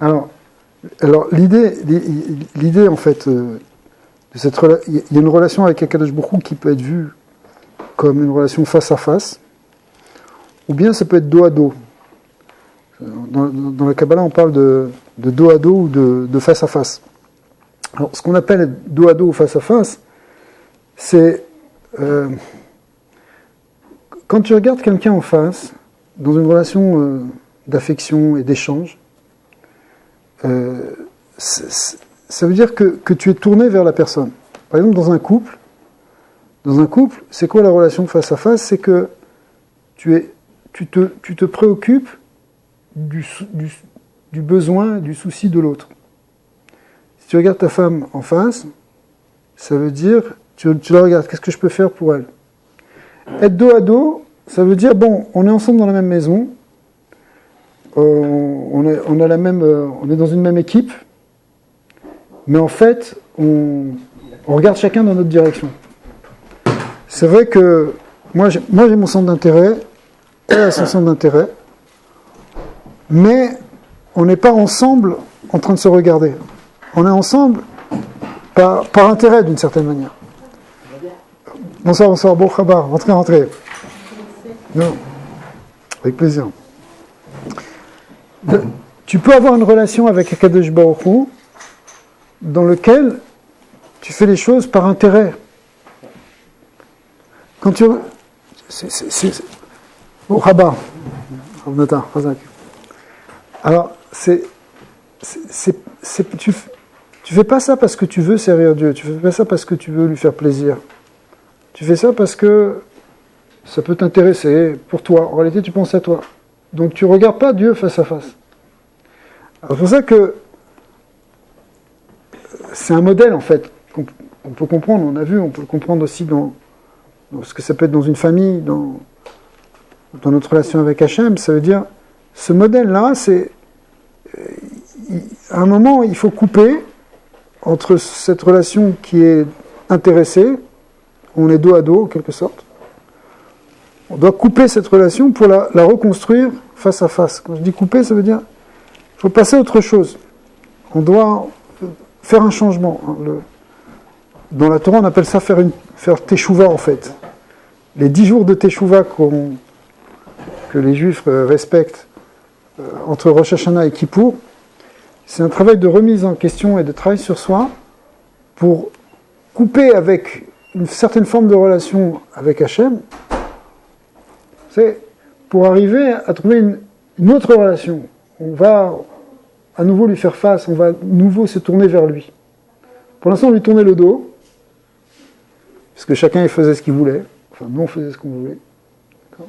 Alors l'idée en fait, de il y a une relation avec Akadosh Baruch Hu qui peut être vue comme une relation face à face, ou bien ça peut être dos à dos. Dans la Kabbalah, on parle de dos à dos ou de face à face. Alors, ce qu'on appelle dos à dos ou face à face, c'est quand tu regardes quelqu'un en face, dans une relation d'affection et d'échange, ça veut dire que tu es tourné vers la personne. Par exemple, dans un couple, c'est quoi la relation face à face? C'est que tu te préoccupes du besoin, du souci de l'autre. Si tu regardes ta femme en face, ça veut dire, tu la regardes, qu'est-ce que je peux faire pour elle? Être dos à dos, ça veut dire, bon, on est ensemble dans la même maison, on est dans une même équipe, mais en fait, on regarde chacun dans notre direction. C'est vrai que moi j'ai mon centre d'intérêt, elle a son centre d'intérêt, mais on n'est pas ensemble en train de se regarder. On est ensemble par intérêt d'une certaine manière. Bonsoir, bon khabar, rentrez. Non, avec plaisir. Tu peux avoir une relation avec Akadosh Baruch Hu dans lequel tu fais les choses par intérêt. Quand tu... Bon khabar, alors, tu fais pas ça parce que tu veux servir Dieu, tu fais pas ça parce que tu veux lui faire plaisir. Tu fais ça parce que ça peut t'intéresser pour toi. En réalité, tu penses à toi. Donc, tu regardes pas Dieu face à face. Alors, c'est pour ça que c'est un modèle, en fait, qu'on peut comprendre. On a vu, on peut le comprendre aussi dans ce que ça peut être dans une famille, dans notre relation avec Hachem. Ça veut dire, ce modèle-là, c'est à un moment, il faut couper entre cette relation qui est intéressée, on est dos à dos, en quelque sorte. On doit couper cette relation pour la reconstruire face à face. Quand je dis couper, ça veut dire qu'il faut passer à autre chose. On doit faire un changement. Dans la Torah, on appelle ça faire teshuva, en fait. Les 10 jours de teshuva que les Juifs respectent entre Rosh Hashanah et Kippour, c'est un travail de remise en question et de travail sur soi pour couper avec une certaine forme de relation avec Hachem, c'est pour arriver à trouver une autre relation. On va à nouveau lui faire face, on va à nouveau se tourner vers lui. Pour l'instant, on lui tournait le dos, parce que chacun il faisait ce qu'il voulait, enfin nous on faisait ce qu'on voulait. D'accord.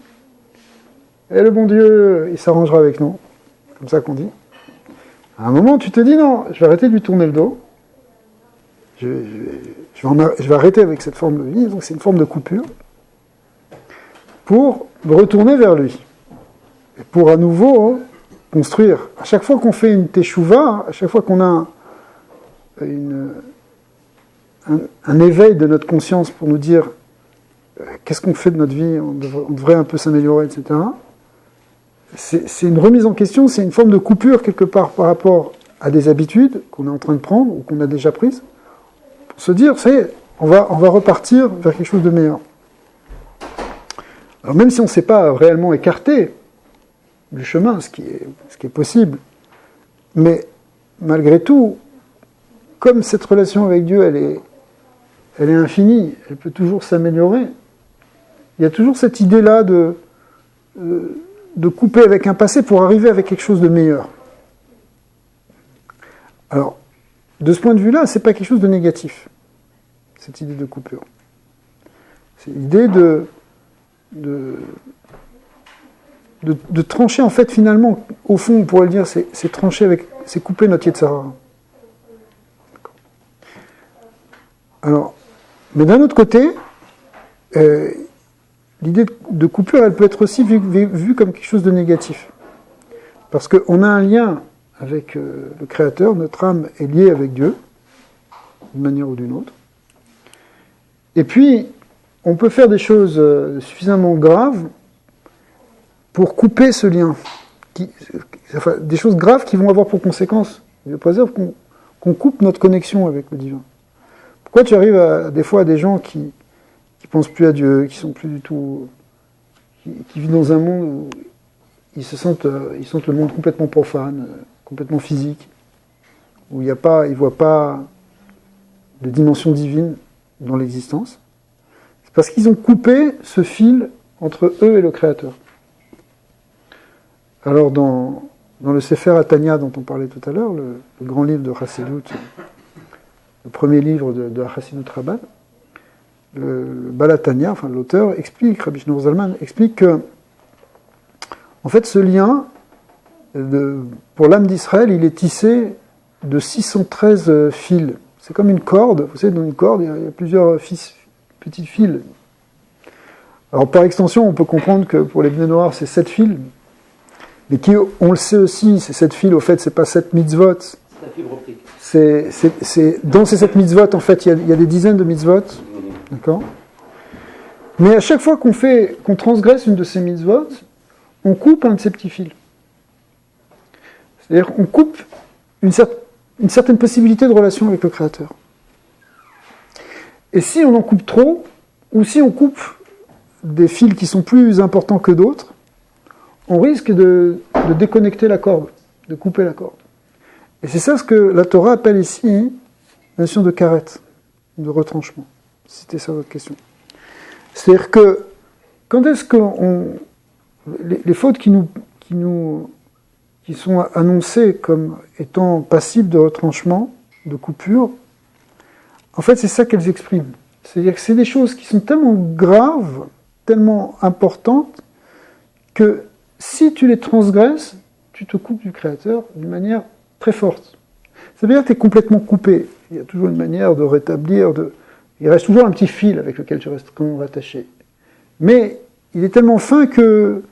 Et le bon Dieu, il s'arrangera avec nous, comme ça qu'on dit. À un moment, tu te dis non, je vais arrêter de lui tourner le dos. Je vais arrêter avec cette forme de vie, donc c'est une forme de coupure, pour me retourner vers lui. Et pour à nouveau construire. À chaque fois qu'on fait une teshuva, à chaque fois qu'on a un éveil de notre conscience pour nous dire qu'est-ce qu'on fait de notre vie, on devrait un peu s'améliorer, etc. C'est une remise en question, c'est une forme de coupure quelque part par rapport à des habitudes qu'on est en train de prendre ou qu'on a déjà prises, pour se dire, on va repartir vers quelque chose de meilleur. Alors même si on ne s'est pas réellement écarté du chemin, ce qui est possible, mais malgré tout, comme cette relation avec Dieu, elle est infinie, elle peut toujours s'améliorer, il y a toujours cette idée-là de couper avec un passé pour arriver avec quelque chose de meilleur. Alors, de ce point de vue-là, c'est pas quelque chose de négatif, cette idée de coupure. C'est l'idée de trancher, en fait, finalement, au fond, on pourrait le dire, c'est trancher c'est couper notre Yetzirah. Alors, mais d'un autre côté, l'idée de coupure, elle peut être aussi vue comme quelque chose de négatif. Parce qu'on a un lien avec le Créateur, notre âme est liée avec Dieu, d'une manière ou d'une autre. Et puis, on peut faire des choses suffisamment graves pour couper ce lien des choses graves qui vont avoir pour conséquence, Dieu préserve, qu'on coupe notre connexion avec le divin. Pourquoi tu arrives des fois à des gens qui pensent plus à Dieu, qui sont plus du tout, qui vivent dans un monde où ils sentent le monde complètement profane, complètement physique, où ils voient pas de dimension divine dans l'existence. C'est parce qu'ils ont coupé ce fil entre eux et le Créateur. Alors dans le Sefer Atanya dont on parlait tout à l'heure, le grand livre de Chassidut, le premier livre de Chassidut Rabbah, le Baal HaTanya, enfin l'auteur, explique, Rabbi Shneur Zalman explique que, en fait, ce lien, pour l'âme d'Israël, il est tissé de 613 fils. C'est comme une corde, vous savez, dans une corde, il y a plusieurs petits fils. Alors, par extension, on peut comprendre que pour les Bnei Noach, c'est 7 fils, mais qui, on le sait aussi, ces 7 fils, au fait, c'est pas 7 mitzvot. C'est la fibre optique. Dans ces 7 mitzvot, en fait, il y a des dizaines de mitzvot. D'accord ? Mais à chaque fois qu'on transgresse une de ces mitzvot, on coupe un de ces petits fils. C'est-à-dire qu'on coupe une certaine possibilité de relation avec le Créateur. Et si on en coupe trop, ou si on coupe des fils qui sont plus importants que d'autres, on risque de déconnecter la corde, de couper la corde. Et c'est ça ce que la Torah appelle ici la notion de karet, de retranchement. C'était ça votre question. C'est-à-dire que, quand est-ce que les fautes qui sont annoncées comme étant passibles de retranchement, de coupure, en fait, c'est ça qu'elles expriment. C'est-à-dire que c'est des choses qui sont tellement graves, tellement importantes, que si tu les transgresses, tu te coupes du Créateur d'une manière très forte. Ça veut dire que tu es complètement coupé. Il y a toujours une manière de rétablir, il reste toujours un petit fil avec lequel tu restes quand même rattaché. Mais il est tellement fin que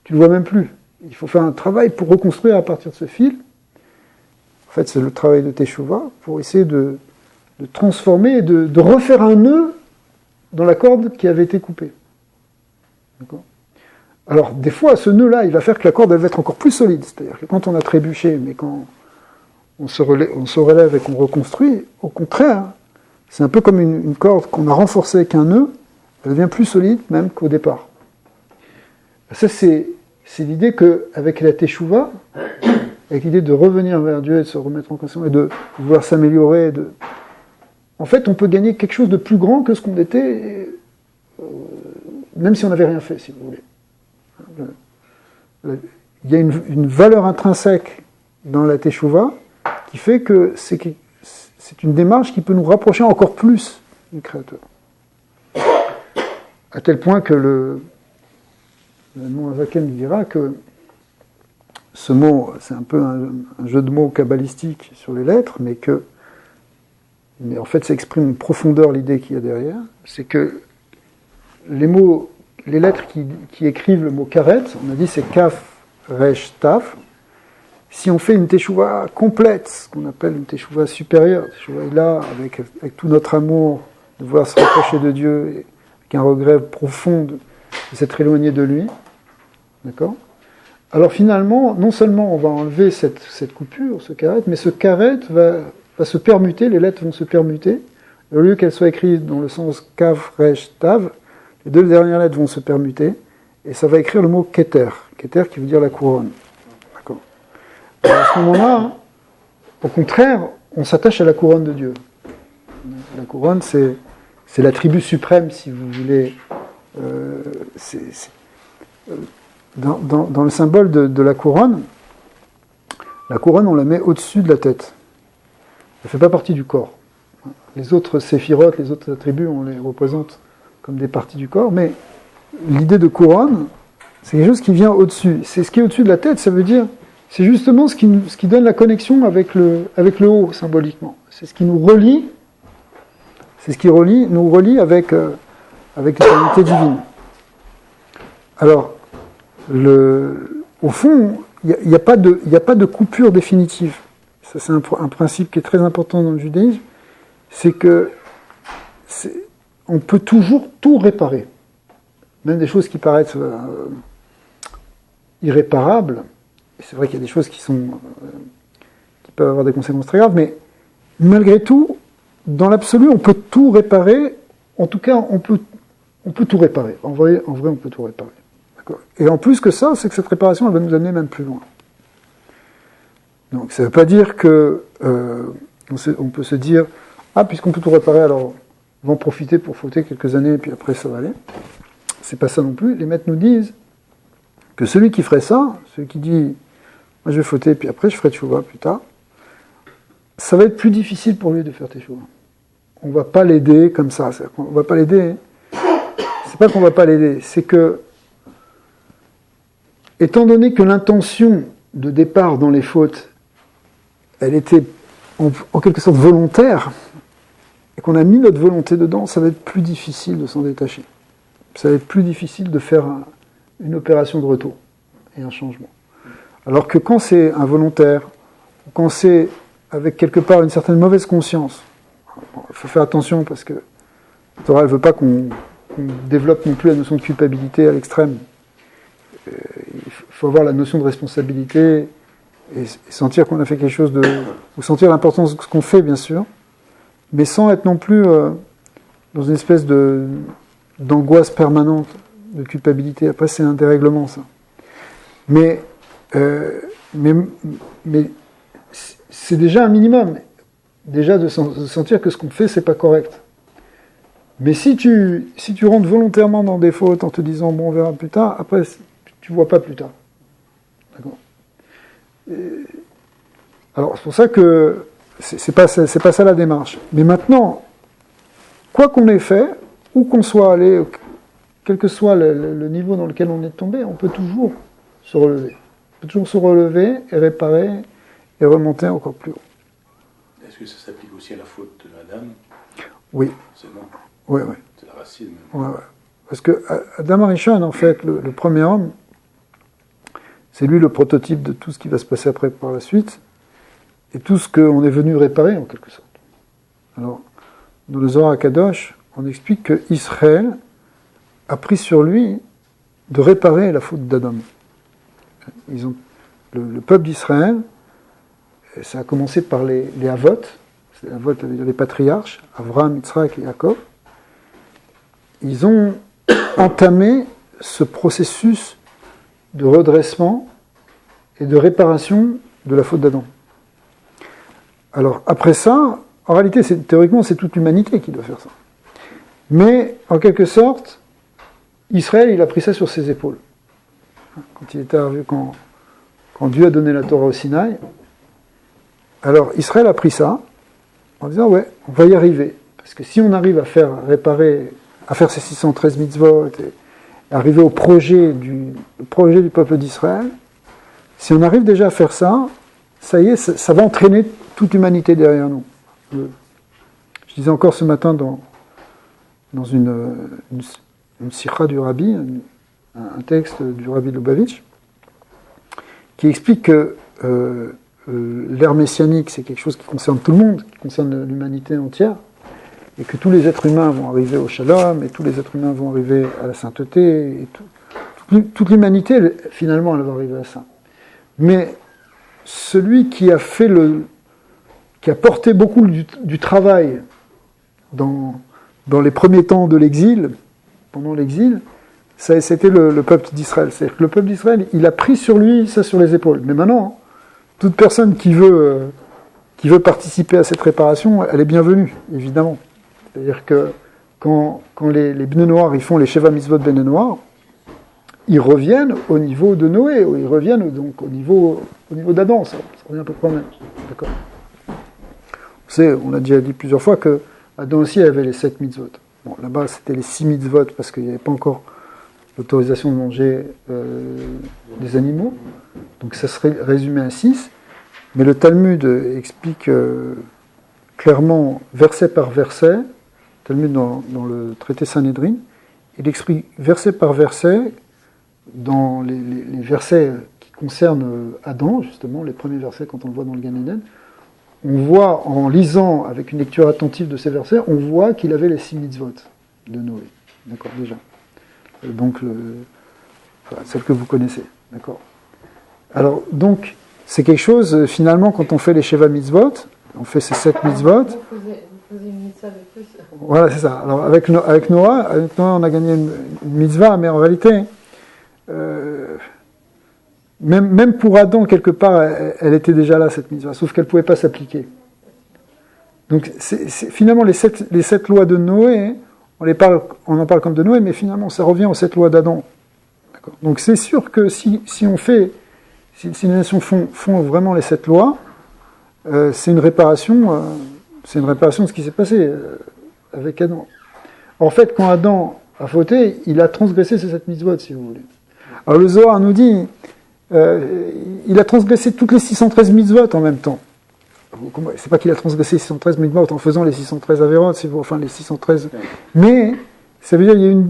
tu ne le vois même plus. Il faut faire un travail pour reconstruire à partir de ce fil. En fait, c'est le travail de Teshuvah, pour essayer de transformer, de refaire un nœud dans la corde qui avait été coupée. D'accord ? Alors, des fois, ce nœud-là, il va faire que la corde elle va être encore plus solide. C'est-à-dire que quand on a trébuché, mais quand on se relève et qu'on reconstruit, au contraire, c'est un peu comme une corde qu'on a renforcée avec un nœud, elle devient plus solide même qu'au départ. Ça, c'est l'idée qu'avec la Teshuvah, avec l'idée de revenir vers Dieu et de se remettre en question et de vouloir s'améliorer, en fait, on peut gagner quelque chose de plus grand que ce qu'on était, même si on n'avait rien fait, si vous voulez. Il y a une valeur intrinsèque dans la Teshuvah qui fait que c'est une démarche qui peut nous rapprocher encore plus du Créateur. À tel point que le Noazaken dira que ce mot, c'est un peu un jeu de mots kabbalistique sur les lettres, mais en fait ça exprime en profondeur l'idée qu'il y a derrière, c'est que les lettres qui écrivent le mot karet, on a dit c'est kaf, resh, taf. Si on fait une teshuva complète, ce qu'on appelle une teshuva supérieure, teshuva là, avec tout notre amour, de vouloir se rapprocher de Dieu, et avec un regret profond de s'être éloigné de lui, d'accord ? Alors finalement, non seulement on va enlever cette coupure, ce karet, mais ce karet va se permuter, les lettres vont se permuter, au lieu qu'elles soient écrites dans le sens kaf, resh, tav, les deux dernières lettres vont se permuter, et ça va écrire le mot keter, keter qui veut dire la couronne. D'accord. Alors à ce moment-là, au contraire, on s'attache à la couronne de Dieu. La couronne, c'est l'attribut suprême, si vous voulez. Dans le symbole de la couronne, on la met au-dessus de la tête. Elle ne fait pas partie du corps. Les autres séphirotes, les autres attributs, on les représente comme des parties du corps, mais l'idée de couronne, c'est quelque chose qui vient au-dessus. C'est ce qui est au-dessus de la tête, ça veut dire, c'est justement ce qui donne la connexion avec le haut, symboliquement. C'est ce qui nous relie, nous relie avec l'éternité divine. Alors, au fond, il n'y a pas de coupure définitive. Ça, c'est un principe qui est très important dans le judaïsme, c'est que on peut toujours tout réparer. Même des choses qui paraissent irréparables, c'est vrai qu'il y a des choses qui peuvent avoir des conséquences très graves, mais malgré tout, dans l'absolu, on peut tout réparer. En tout cas, on peut tout réparer. En vrai, on peut tout réparer. D'accord. Et en plus que ça, c'est que cette réparation, elle va nous amener même plus loin. Donc, ça ne veut pas dire que on peut se dire, ah, puisqu'on peut tout réparer, alors on va en profiter pour fauter quelques années, et puis après ça va aller. C'est pas ça non plus. Les maîtres nous disent que celui qui ferait ça, celui qui dit, moi je vais fauter, puis après je ferai tchouva plus tard, ça va être plus difficile pour lui de faire tchouva. On va pas l'aider comme ça. On va pas l'aider. C'est pas qu'on va pas l'aider, c'est que, étant donné que l'intention de départ dans les fautes, elle était en quelque sorte volontaire, et qu'on a mis notre volonté dedans, ça va être plus difficile de s'en détacher. Ça va être plus difficile de faire une opération de retour et un changement. Alors que quand c'est involontaire, quand c'est avec quelque part une certaine mauvaise conscience, il faut faire attention parce que la Torah ne veut pas qu'on développe non plus la notion de culpabilité à l'extrême. Il faut avoir la notion de responsabilité et sentir qu'on a fait quelque chose ou sentir l'importance de ce qu'on fait, bien sûr, mais sans être non plus dans une espèce d'angoisse permanente, de culpabilité. Après, c'est un dérèglement, ça. Mais c'est déjà un minimum. Déjà de sentir que ce qu'on fait, c'est pas correct. Mais si tu rentres volontairement dans des fautes en te disant, bon, on verra plus tard, après, tu vois pas plus tard. D'accord. Alors, c'est pour ça que c'est pas ça la démarche. Mais maintenant, quoi qu'on ait fait, où qu'on soit allé, quel que soit le niveau dans lequel on est tombé, on peut toujours se relever. On peut toujours se relever et réparer et remonter encore plus haut. Est-ce que ça s'applique aussi à la faute d'Adam ? Oui. C'est bon. Oui. C'est la racine même. Ouais. Parce que Adam Arishon, en fait, le premier homme, c'est lui le prototype de tout ce qui va se passer après par la suite, et tout ce qu'on est venu réparer en quelque sorte. Alors, dans le Zohar HaKadosh, on explique que Israël a pris sur lui de réparer la faute d'Adam. Le peuple d'Israël, ça a commencé par les Avot, les Avot, ça veut dire les patriarches, Avraham, Yitzhak et Yaakov. Ils ont entamé ce processus de redressement et de réparation de la faute d'Adam. Alors, après ça, en réalité, théoriquement, c'est toute l'humanité qui doit faire ça. Mais, en quelque sorte, Israël, il a pris ça sur ses épaules. Quand il était arrivé, quand Dieu a donné la Torah au Sinaï, alors Israël a pris ça en disant, ouais, on va y arriver. Parce que si on arrive à faire ces 613 mitzvot, et arriver au projet du peuple d'Israël, si on arrive déjà à faire ça, ça y est, ça va entraîner toute l'humanité derrière nous. Je disais encore ce matin dans une sikha du Rabbi, un texte du Rabbi Lubavitch, qui explique que l'ère messianique, c'est quelque chose qui concerne tout le monde, qui concerne l'humanité entière, et que tous les êtres humains vont arriver au shalom, et tous les êtres humains vont arriver à la sainteté, et toute l'humanité, finalement, elle va arriver à ça. Mais celui qui a porté beaucoup du travail dans les premiers temps de l'exil, pendant l'exil, c'était le peuple d'Israël. C'est-à-dire que le peuple d'Israël, il a pris sur lui ça sur les épaules. Mais maintenant, toute personne qui veut participer à cette réparation, elle est bienvenue, évidemment. C'est-à-dire que quand les Bnei Noir, ils font les Sheva Mitzvot Bnei Noir, ils reviennent au niveau de Noé, ils reviennent donc au niveau d'Adam, ça revient à peu près au même. D'accord. On a déjà dit plusieurs fois que Adam aussi avait les 7 mitzvot. Bon, là-bas, c'était les 6 mitzvot parce qu'il n'y avait pas encore l'autorisation de manger des animaux. Donc ça serait résumé à 6. Mais le Talmud explique clairement, verset par verset, le Talmud dans le traité Sanhedrin, il explique verset par verset, dans les versets qui concernent Adam, justement, les premiers versets quand on le voit dans le Gan Eden, on voit, en lisant avec une lecture attentive de ces versets, on voit qu'il avait les 6 mitzvot de Noé. D'accord, déjà. Donc, celle que vous connaissez. D'accord. Alors, donc, c'est quelque chose, finalement, quand on fait les Sheva Mitzvot, on fait ces 7 Mitzvot. Vous faisiez une mitzvah de plus. Voilà, c'est ça. Alors, avec Noah, on a gagné une mitzvah, mais en réalité, même pour Adam, quelque part, elle était déjà là, cette mitzvah, sauf qu'elle ne pouvait pas s'appliquer. Donc, finalement, les sept lois de Noé, on en parle comme de Noé, mais finalement, ça revient aux 7 lois d'Adam. D'accord. Donc, c'est sûr que si les nations font vraiment les 7 lois, c'est une réparation de ce qui s'est passé avec Adam. En fait, quand Adam a fauté, il a transgressé ces 7 mitzvot, si vous voulez. Alors le Zohar nous dit, il a transgressé toutes les 613 mitzvot en même temps. C'est pas qu'il a transgressé les 613 mitzvot en faisant les 613 avérotes, enfin les 613... Mais, ça veut dire qu'il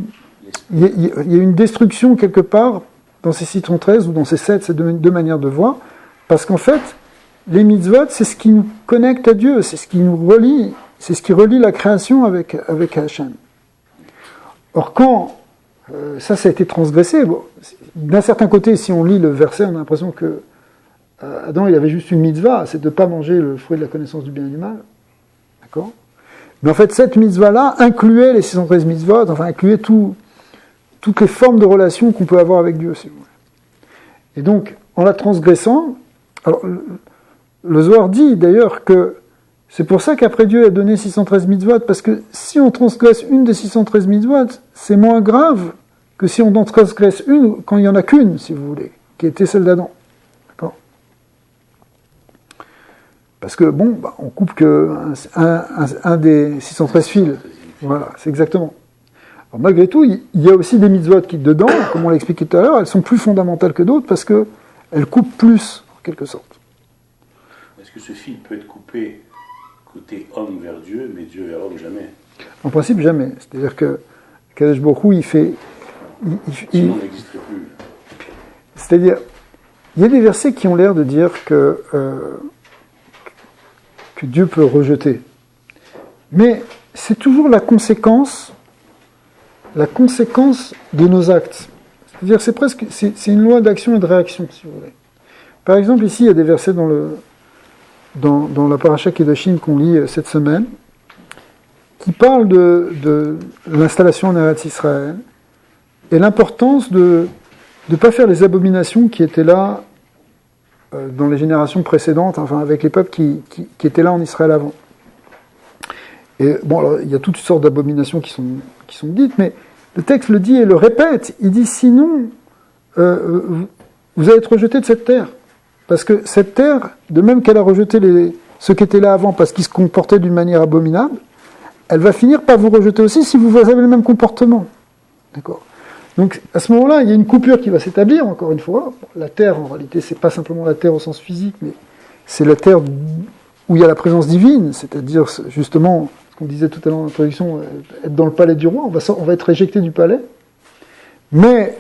y a une destruction quelque part dans ces 613 ou dans ces 7, c'est deux manières de voir, parce qu'en fait, les mitzvot, c'est ce qui nous connecte à Dieu, c'est ce qui nous relie, c'est ce qui relie la création avec Hachem. Or, quand ça a été transgressé, bon, d'un certain côté, si on lit le verset, on a l'impression que Adam, il avait juste une mitzvah, c'est de ne pas manger le fruit de la connaissance du bien et du mal. D'accord ? Mais en fait, cette mitzvah-là incluait les 613 mitzvot, enfin, incluait toutes les formes de relations qu'on peut avoir avec Dieu, si vous voulez. Et donc, en la transgressant, alors, le Zohar dit d'ailleurs que c'est pour ça qu'après Dieu a donné 613 mitzvot, parce que si on transgresse une des 613 mitzvot, c'est moins grave que si on en transgresse une quand il n'y en a qu'une, si vous voulez, qui était celle d'Adam. D'accord ? Parce que, bon, on coupe un des 613 fils. Voilà, c'est exactement. Alors, malgré tout, il y a aussi des mitzvot qui, dedans, comme on l'a expliqué tout à l'heure, elles sont plus fondamentales que d'autres parce qu'elles coupent plus, en quelque sorte. Est-ce que ce fil peut être coupé côté homme vers Dieu, mais Dieu vers homme jamais? En principe, jamais. C'est-à-dire que Kadesh Baruch Hu, il fait... Sinon, on n'existerait plus. C'est-à-dire, il y a des versets qui ont l'air de dire que Dieu peut rejeter. Mais c'est toujours la conséquence de nos actes. C'est-à-dire, c'est une loi d'action et de réaction, si vous voulez. Par exemple, ici, il y a des versets dans la paracha Kedoshim qu'on lit cette semaine, qui parlent de l'installation en Eretz Israël, et l'importance de ne pas faire les abominations qui étaient là dans les générations précédentes, enfin avec les peuples qui étaient là en Israël avant. Et bon, alors, il y a toutes sortes d'abominations qui sont dites, mais le texte le dit et le répète. Il dit sinon, vous allez être rejetés de cette terre. Parce que cette terre, de même qu'elle a rejeté ceux qui étaient là avant parce qu'ils se comportaient d'une manière abominable, elle va finir par vous rejeter aussi si vous avez le même comportement. D'accord ? Donc, à ce moment-là, il y a une coupure qui va s'établir, encore une fois. La terre, en réalité, c'est pas simplement la terre au sens physique, mais c'est la terre où il y a la présence divine, c'est-à-dire, justement, ce qu'on disait tout à l'heure dans l'introduction, être dans le palais du roi, on va être éjecté du palais. Mais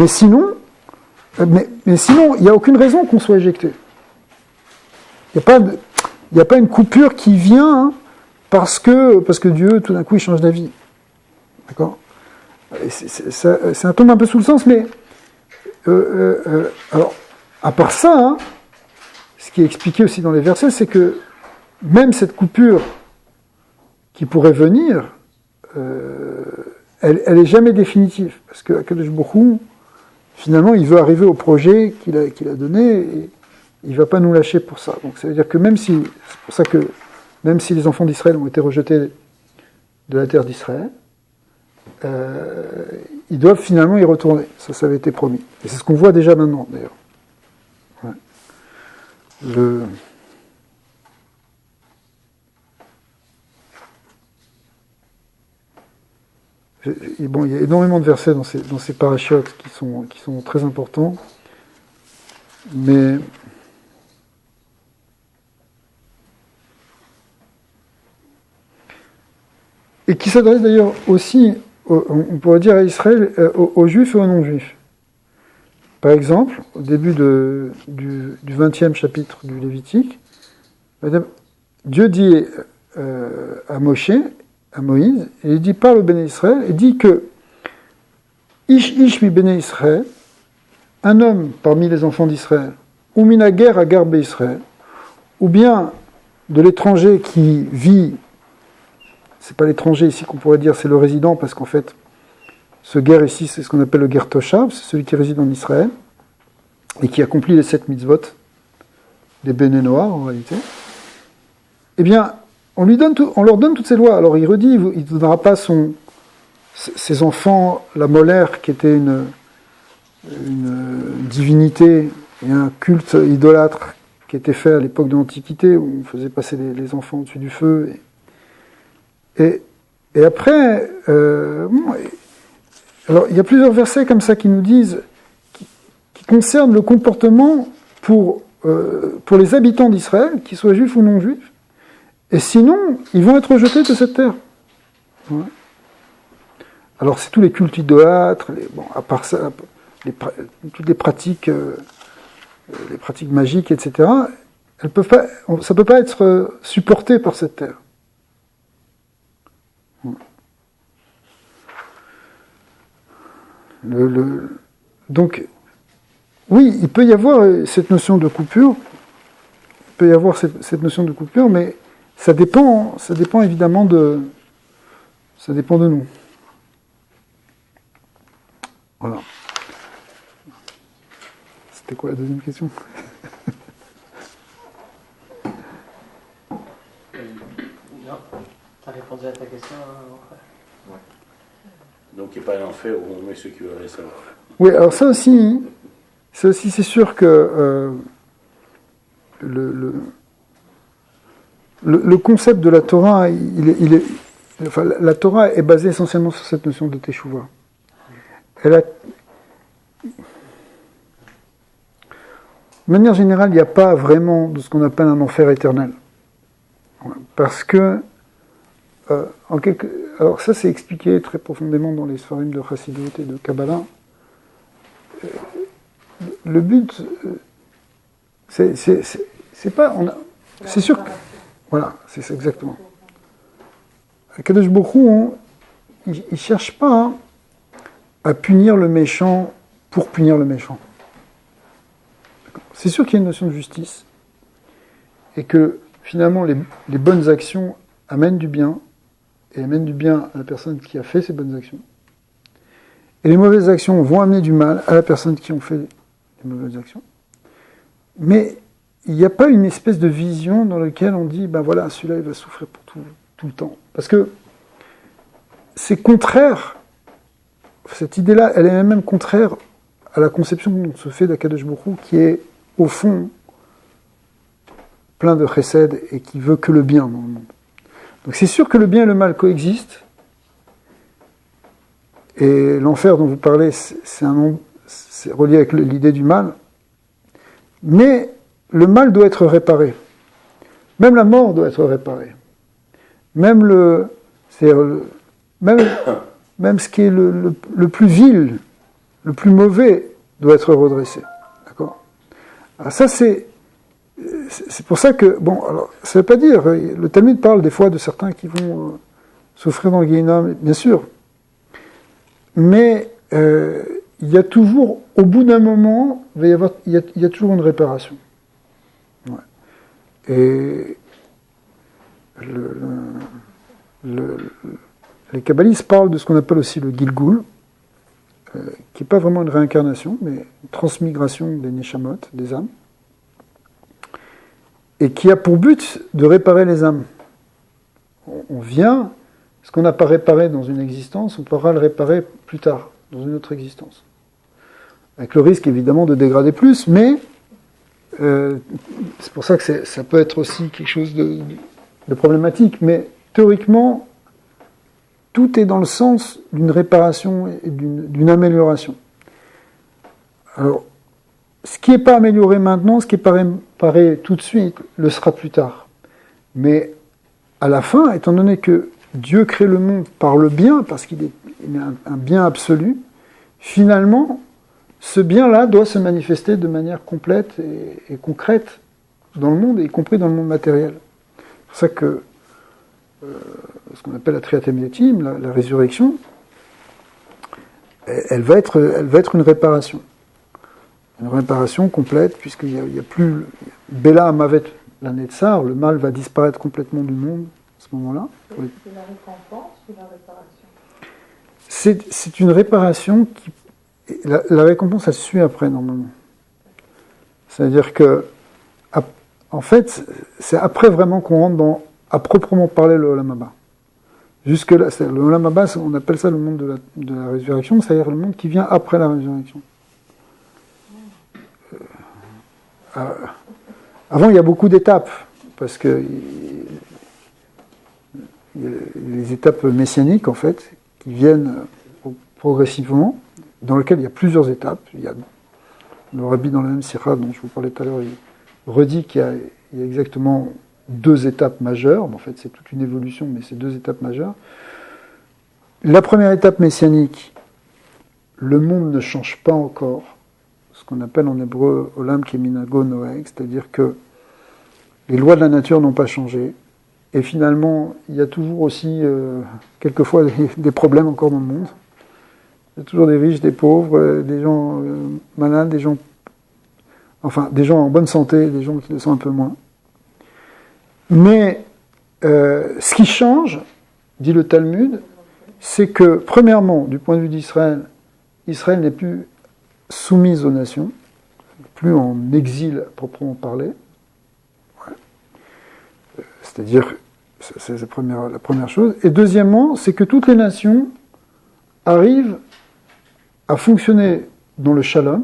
sinon, il n'y a aucune raison qu'on soit éjecté. Il n'y a pas une coupure qui vient parce que Dieu, tout d'un coup, il change d'avis. D'accord ? Ça tombe un peu sous le sens, mais alors, à part ça, ce qui est expliqué aussi dans les versets, c'est que même cette coupure qui pourrait venir, elle est jamais définitive, parce que Akadosh Baruch Hu, finalement, il veut arriver au projet qu'il a donné, et il ne va pas nous lâcher pour ça. Donc ça veut dire que c'est pour ça que même si les enfants d'Israël ont été rejetés de la terre d'Israël, ils doivent finalement y retourner. Ça avait été promis. Et c'est ce qu'on voit déjà maintenant, d'ailleurs. Ouais. Bon, il y a énormément de versets dans ces parachutes qui sont très importants, mais et qui s'adressent d'ailleurs aussi, on pourrait dire à Israël, aux Juifs et aux non-Juifs. Par exemple, au début du 20e chapitre du Lévitique, Dieu dit à Moïse, et il dit, parle au Béné Israël, et dit que Ish mi Béné Israël, un homme parmi les enfants d'Israël, ou minaguer à garbe Israël, ou bien de l'étranger qui vit, c'est pas l'étranger ici qu'on pourrait dire, c'est le résident, parce qu'en fait, ce guerre ici, c'est ce qu'on appelle le guerre toshav, c'est celui qui réside en Israël, et qui accomplit les 7 mitzvot, des Béné Noir en réalité, eh bien, on leur donne toutes ces lois. Alors il redit, il ne donnera pas ses enfants, la molaire, qui était une divinité et un culte idolâtre qui était fait à l'époque de l'Antiquité, où on faisait passer les enfants au-dessus du feu. Et après, alors il y a plusieurs versets comme ça qui nous disent, qui concernent le comportement pour les habitants d'Israël, qu'ils soient juifs ou non juifs, et sinon, ils vont être rejetés de cette terre. Ouais. Alors c'est tous les cultes idolâtres, à part ça, toutes les pratiques magiques, etc., ça ne peut pas être supporté par cette terre. Donc, oui, il peut y avoir cette notion de coupure, mais ça dépend évidemment ça dépend de nous. Voilà. C'était quoi la deuxième question ? Non, t'as répondu à ta question, mon frère. Ouais. Donc il n'y a pas d'enfer où on met ceux qui veulent savoir. Oui, alors ça aussi c'est sûr que le concept de la Torah, la Torah est basée essentiellement sur cette notion de Teshuvah. De manière générale, il n'y a pas vraiment de ce qu'on appelle un enfer éternel. Parce que, alors ça c'est expliqué très profondément dans les Sfarim de Chassidut et de Kabbalah. Le but, c'est pas... c'est sûr que... Voilà, c'est ça exactement. Kadosh Baruch Hu, il ne cherche pas à punir le méchant pour punir le méchant. C'est sûr qu'il y a une notion de justice, et que finalement les bonnes actions amènent du bien, et amènent du bien à la personne qui a fait ces bonnes actions. Et les mauvaises actions vont amener du mal à la personne qui a fait les mauvaises actions. Mais il n'y a pas une espèce de vision dans laquelle on dit, ben voilà, celui-là il va souffrir pour tout le temps. Parce que c'est contraire, cette idée-là, elle est même contraire à la conception qu'on se fait d'Akadosh Baruch Hu, qui est au fond plein de chesed et qui veut que le bien dans le monde. Donc c'est sûr que le bien et le mal coexistent, et l'enfer dont vous parlez, c'est relié avec l'idée du mal, mais le mal doit être réparé. Même la mort doit être réparée. Même même ce qui est le plus vil, le plus mauvais, doit être redressé. D'accord ? Alors ça, c'est pour ça que, bon, alors, ça ne veut pas dire, le Talmud parle des fois de certains qui vont souffrir dans le Guéhinnom, bien sûr, mais il y a toujours, au bout d'un moment, il y a toujours une réparation. Ouais. Et les kabbalistes parlent de ce qu'on appelle aussi le Gilgul, qui n'est pas vraiment une réincarnation, mais une transmigration des neshamot, des âmes, et qui a pour but de réparer les âmes. On vient, ce qu'on n'a pas réparé dans une existence, on pourra le réparer plus tard, dans une autre existence. Avec le risque évidemment de dégrader plus, mais c'est pour ça que ça peut être aussi quelque chose de problématique, mais théoriquement, tout est dans le sens d'une réparation et d'une amélioration. Alors, ce qui n'est pas amélioré maintenant, ce qui est paré tout de suite, le sera plus tard. Mais à la fin, étant donné que Dieu crée le monde par le bien, parce qu'il est un bien absolu, finalement, ce bien-là doit se manifester de manière complète et concrète dans le monde, y compris dans le monde matériel. C'est pour ça que ce qu'on appelle la Triat Emitim, la résurrection, elle va être une réparation. Une réparation complète, puisqu'il n'y a plus Bela Amavet la Netzar, le mal va disparaître complètement du monde à ce moment-là. C'est la récompense ou la réparation? C'est une réparation qui. La récompense, elle suit après, normalement. C'est-à-dire que, en fait, c'est après vraiment qu'on rentre à proprement parler le Olam Haba. Jusque-là, le Olam Haba, on appelle ça le monde de la résurrection, c'est-à-dire le monde qui vient après la résurrection. Avant, il y a beaucoup d'étapes, parce que il y a les étapes messianiques, en fait, qui viennent progressivement, dans lesquelles il y a plusieurs étapes. Il y a le Rabbi dans la même sira dont je vous parlais tout à l'heure, il redit qu'il y a exactement 2 étapes majeures. En fait, c'est toute une évolution, mais c'est 2 étapes majeures. La première étape messianique, le monde ne change pas encore, ce qu'on appelle en hébreu Olam Keminago Noeg, c'est-à-dire que les lois de la nature n'ont pas changé. Et finalement, il y a toujours aussi, quelquefois, des problèmes encore dans le monde. Il y a toujours des riches, des pauvres, des gens malades, des gens en bonne santé, des gens qui le sont un peu moins. Mais ce qui change, dit le Talmud, c'est que, premièrement, du point de vue d'Israël, Israël n'est plus soumise aux nations, plus en exil à proprement parler. Ouais. C'est-à-dire, c'est la première chose. Et deuxièmement, c'est que toutes les nations arrivent à fonctionner dans le shalom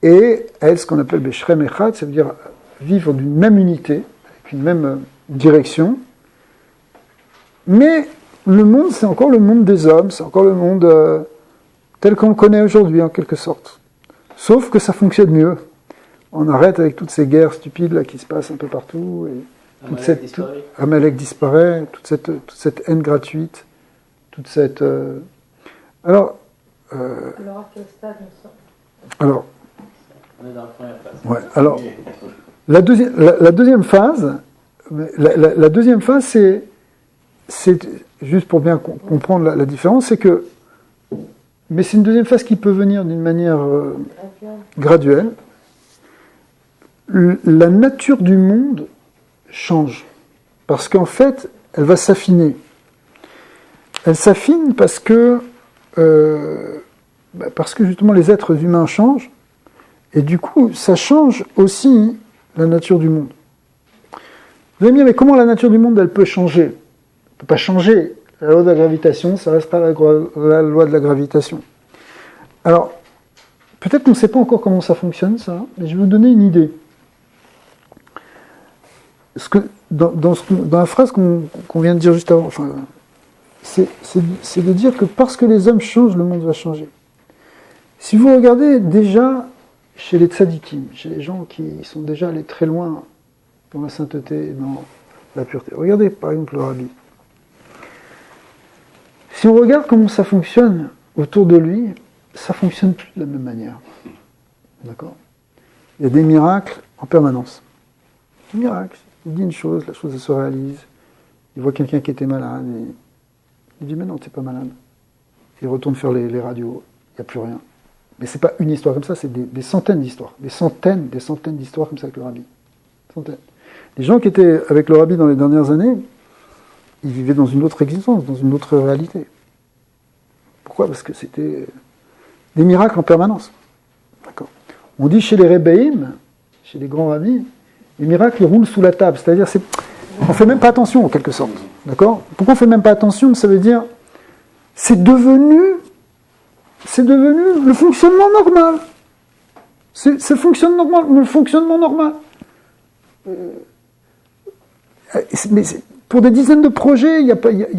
et à être ce qu'on appelle Beshrem Echad, ça veut dire vivre d'une même unité, avec une même direction. Mais le monde, c'est encore le monde des hommes, c'est encore le monde tel qu'on le connaît aujourd'hui, en quelque sorte. Sauf que ça fonctionne mieux. On arrête avec toutes ces guerres stupides là qui se passent un peu partout. Et Amalek disparaît, toute cette haine gratuite, toute cette... Alors, à quel stade nous sommes? Alors, on est dans la première phase. Ouais, alors, la deuxième phase, la deuxième phase, c'est juste pour bien comprendre la différence, c'est que, mais c'est une deuxième phase qui peut venir d'une manière graduelle. La nature du monde change, parce qu'en fait, elle va s'affiner. Elle s'affine parce que justement les êtres humains changent, et du coup, ça change aussi la nature du monde. Vous allez me dire, mais comment la nature du monde, elle peut changer? Elle ne peut pas changer. La loi de la gravitation, ça restera la loi de la gravitation. Alors, peut-être qu'on ne sait pas encore comment ça fonctionne, ça, mais je vais vous donner une idée. Dans la phrase qu'on vient de dire juste avant, enfin, c'est de dire que parce que les hommes changent, le monde va changer. Si vous regardez déjà chez les tzadikim, chez les gens qui sont déjà allés très loin dans la sainteté et dans la pureté, regardez par exemple le rabbi. Si on regarde comment ça fonctionne autour de lui, ça fonctionne plus de la même manière. D'accord? Il y a des miracles en permanence. Des miracles. Il dit une chose, la chose elle se réalise. Il voit quelqu'un qui était malade et il dit mais non, t'es pas malade. Il retourne faire les radios, il n'y a plus rien. Mais c'est pas une histoire comme ça, c'est des centaines d'histoires. Des centaines d'histoires comme ça avec le rabbi. Centaines. Les gens qui étaient avec le rabbi dans les dernières années, ils vivaient dans une autre existence, dans une autre réalité. Pourquoi? Parce que c'était des miracles en permanence. D'accord. On dit chez les Rebbeim, chez les grands rabbis, les miracles ils roulent sous la table. C'est-à-dire, on ne fait même pas attention en quelque sorte. D'accord? Pourquoi on ne fait même pas attention? Ça veut dire, c'est devenu le fonctionnement normal. C'est le fonctionnement normal. Mais pour des dizaines de projets, il n'y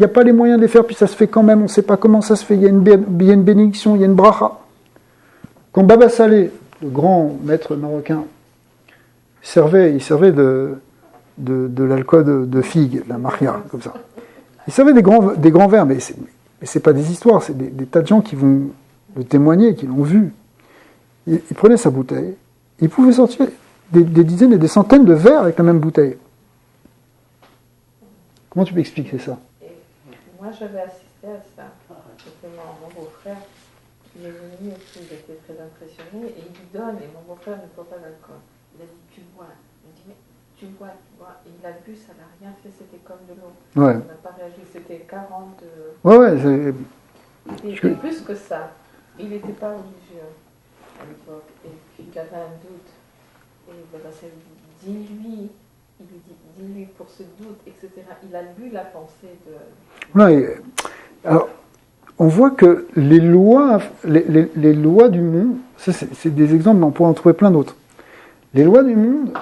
a pas les moyens de les faire, puis ça se fait quand même, on ne sait pas comment ça se fait, il y a une bénédiction, il y a une bracha. Quand Baba Saleh, le grand maître marocain, il servait de l'alcool de figue, la maria, comme ça. Il servait des grands verres, mais c'est pas des histoires, c'est des tas de gens qui vont le témoigner, qui l'ont vu. Il prenait sa bouteille, il pouvait sortir des dizaines et des centaines de verres avec la même bouteille. Comment tu peux expliquer ça? Et moi, j'avais assisté à ça. C'était mon beau-frère. Il est venu et puis il était très impressionné et il lui donne, et mon beau-frère ne boit pas d'alcool. Il a dit, tu bois. Il me dit, mais tu bois. Et il a bu, ça n'a rien fait, c'était comme de l'eau. Ouais. On n'a pas réagi, c'était 40. Ouais. Il était plus que ça. Il n'était pas religieux à l'époque. Et puis il avait un doute. Et voilà, c'est dis-lui, il lui dit, dis-lui pour ce doute, etc. Il a lu la pensée de. Ouais. Alors, on voit que les lois du monde, ça c'est des exemples, mais on pourrait en trouver plein d'autres. Les lois du monde,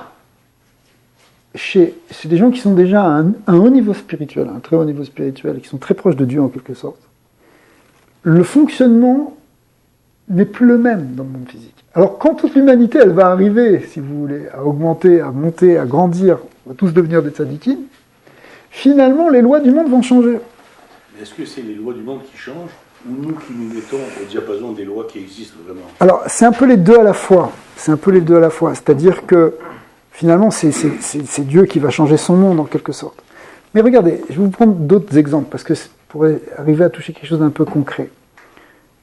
c'est des gens qui sont déjà à un haut niveau spirituel, un très haut niveau spirituel, qui sont très proches de Dieu en quelque sorte. Le fonctionnement n'est plus le même dans le monde physique. Alors quand toute l'humanité, elle va arriver, si vous voulez, à augmenter, à monter, à grandir, on va tous devenir des tzadikim, finalement les lois du monde vont changer. Mais est-ce que c'est les lois du monde qui changent, ou nous qui nous mettons au diapason des lois qui existent vraiment? Alors c'est un peu les deux à la fois. C'est-à-dire que finalement c'est Dieu qui va changer son monde en quelque sorte. Mais regardez, je vais vous prendre d'autres exemples, parce que pour arriver à toucher quelque chose d'un peu concret.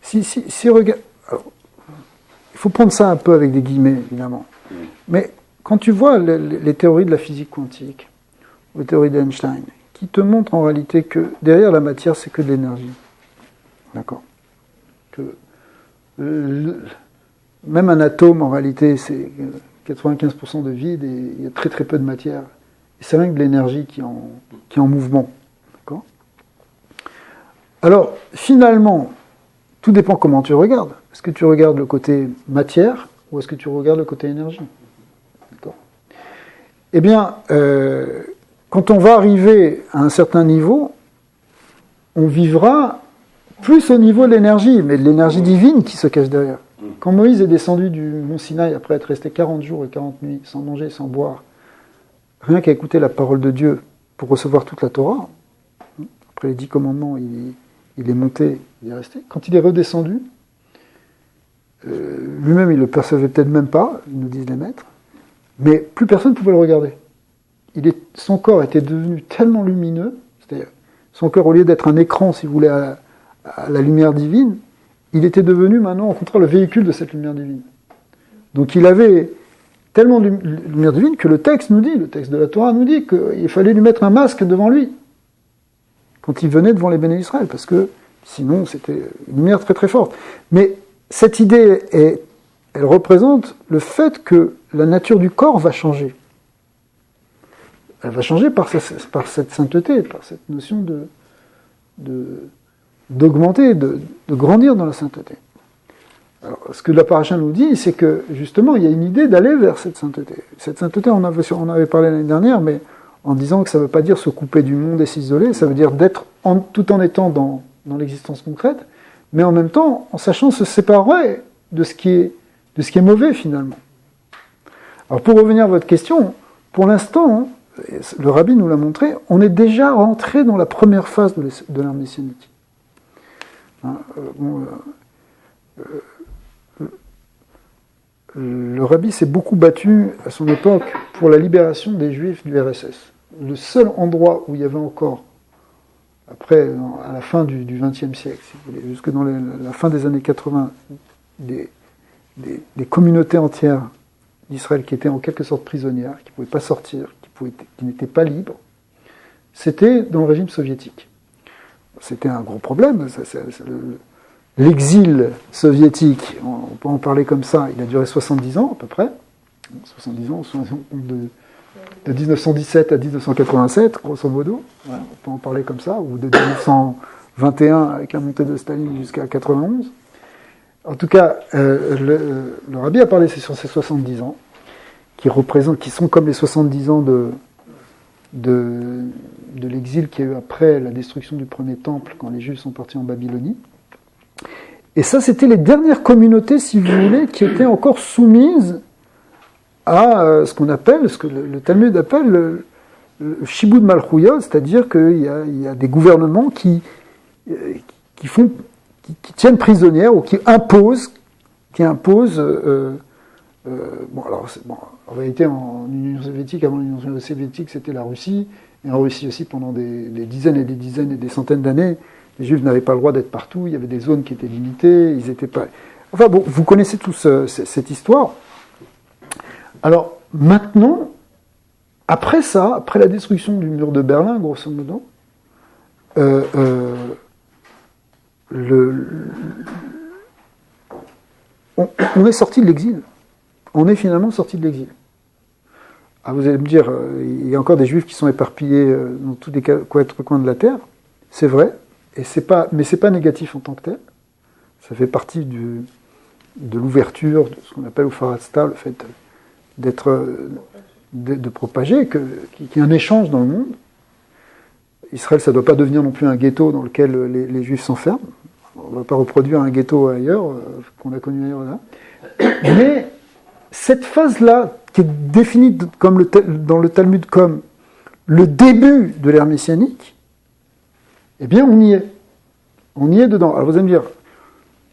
Si regarde, alors, il faut prendre ça un peu avec des guillemets, évidemment. Mais quand tu vois les théories de la physique quantique, ou les théories d'Einstein, qui te montrent en réalité que derrière la matière, c'est que de l'énergie. D'accord? Que même un atome, en réalité, c'est 95% de vide et il y a très très peu de matière. Et c'est rien que de l'énergie qui est en mouvement. D'accord? Alors, finalement, tout dépend comment tu regardes. Est-ce que tu regardes le côté matière ou est-ce que tu regardes le côté énergie? D'accord? Eh bien, quand on va arriver à un certain niveau, on vivra plus au niveau de l'énergie, mais de l'énergie divine qui se cache derrière. Quand Moïse est descendu du mont Sinaï après être resté 40 jours et 40 nuits sans manger, sans boire, rien qu'à écouter la parole de Dieu pour recevoir toute la Torah, après les 10 commandements, il est monté, il est resté. Quand il est redescendu, lui-même il ne le percevait peut-être même pas, nous disent les maîtres, mais plus personne ne pouvait le regarder. Son corps était devenu tellement lumineux, c'est-à-dire son corps, au lieu d'être un écran, si vous voulez, à la lumière divine, il était devenu maintenant, au contraire, le véhicule de cette lumière divine. Donc il avait tellement de lumière divine que le texte de la Torah nous dit qu'il fallait lui mettre un masque devant lui quand il venait devant les béné Israël, parce que sinon c'était une lumière très très forte. Mais cette idée, elle représente le fait que la nature du corps va changer. Elle va changer par cette sainteté, par cette notion d'augmenter, de grandir dans la sainteté. Alors, ce que la paracha nous dit, c'est que justement, il y a une idée d'aller vers cette sainteté. Cette sainteté, on avait parlé l'année dernière, mais en disant que ça ne veut pas dire se couper du monde et s'isoler, ça veut dire d'être tout en étant dans l'existence concrète, mais en même temps, en sachant se séparer de ce qui est mauvais finalement. Alors pour revenir à votre question, pour l'instant, le rabbi nous l'a montré, on est déjà rentré dans la première phase de l'ère messianique. Le rabbi s'est beaucoup battu à son époque pour la libération des juifs du RSS. Le seul endroit où il y avait encore, après, à la fin du XXe siècle, si vous voulez, jusque dans la fin des années 80, des communautés entières d'Israël qui étaient en quelque sorte prisonnières, qui ne pouvaient pas sortir, qui n'étaient pas libres, c'était dans le régime soviétique. C'était un gros problème. L'exil soviétique, on peut en parler comme ça, il a duré 70 ans à peu près. 70 ans, de 1917 à 1987, grosso modo. Ouais, on peut en parler comme ça, ou de 1921 avec la montée de Staline jusqu'à 91. En tout cas, le rabbi a parlé sur ces 70 ans, qui sont comme les 70 ans de l'exil qu'il y a eu après la destruction du premier temple, quand les Juifs sont partis en Babylonie. Et ça, c'était les dernières communautés, si vous voulez, qui étaient encore soumises à ce qu'on appelle, ce que le Talmud appelle le Shibud Malchuyot, c'est-à-dire qu'il y a des gouvernements qui tiennent prisonnières ou qui imposent. En réalité, en Union soviétique, avant l'Union soviétique, c'était la Russie, et en Russie aussi, pendant des dizaines et des dizaines et des centaines d'années, Les Juifs n'avaient pas le droit d'être partout, il y avait des zones qui étaient limitées, ils étaient pas... Enfin bon, vous connaissez tous cette histoire. Alors, maintenant, après ça, après la destruction du mur de Berlin, grosso modo, on est sorti de l'exil. On est finalement sorti de l'exil. Ah, vous allez me dire, il y a encore des Juifs qui sont éparpillés dans tous les quatre coins de la terre. C'est vrai, mais c'est pas négatif en tant que tel. Ça fait partie de l'ouverture, de ce qu'on appelle au Farasta, le fait de propager, qu'il y ait un échange dans le monde. Israël, ça ne doit pas devenir non plus un ghetto dans lequel les Juifs s'enferment. On ne va pas reproduire un ghetto ailleurs, qu'on a connu ailleurs là. Mais cette phase-là, qui est définie dans le Talmud comme le début de l'ère messianique, eh bien, on y est. On y est dedans. Alors, vous allez me dire,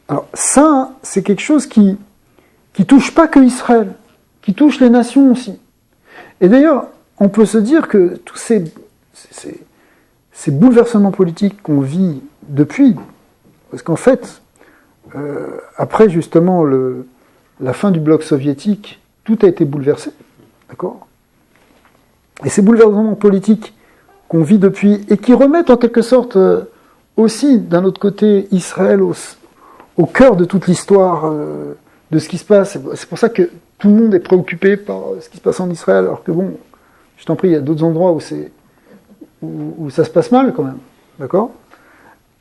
alors ça, c'est quelque chose qui touche pas que Israël, qui touche les nations aussi. Et d'ailleurs, on peut se dire que tous ces bouleversements politiques qu'on vit depuis, parce qu'en fait, après justement la fin du bloc soviétique, tout a été bouleversé, d'accord ? Et ces bouleversements politiques qu'on vit depuis, et qui remettent en quelque sorte aussi, d'un autre côté, Israël au cœur de toute l'histoire de ce qui se passe. C'est pour ça que tout le monde est préoccupé par ce qui se passe en Israël, alors que bon, je t'en prie, il y a d'autres endroits où ça se passe mal quand même, d'accord ?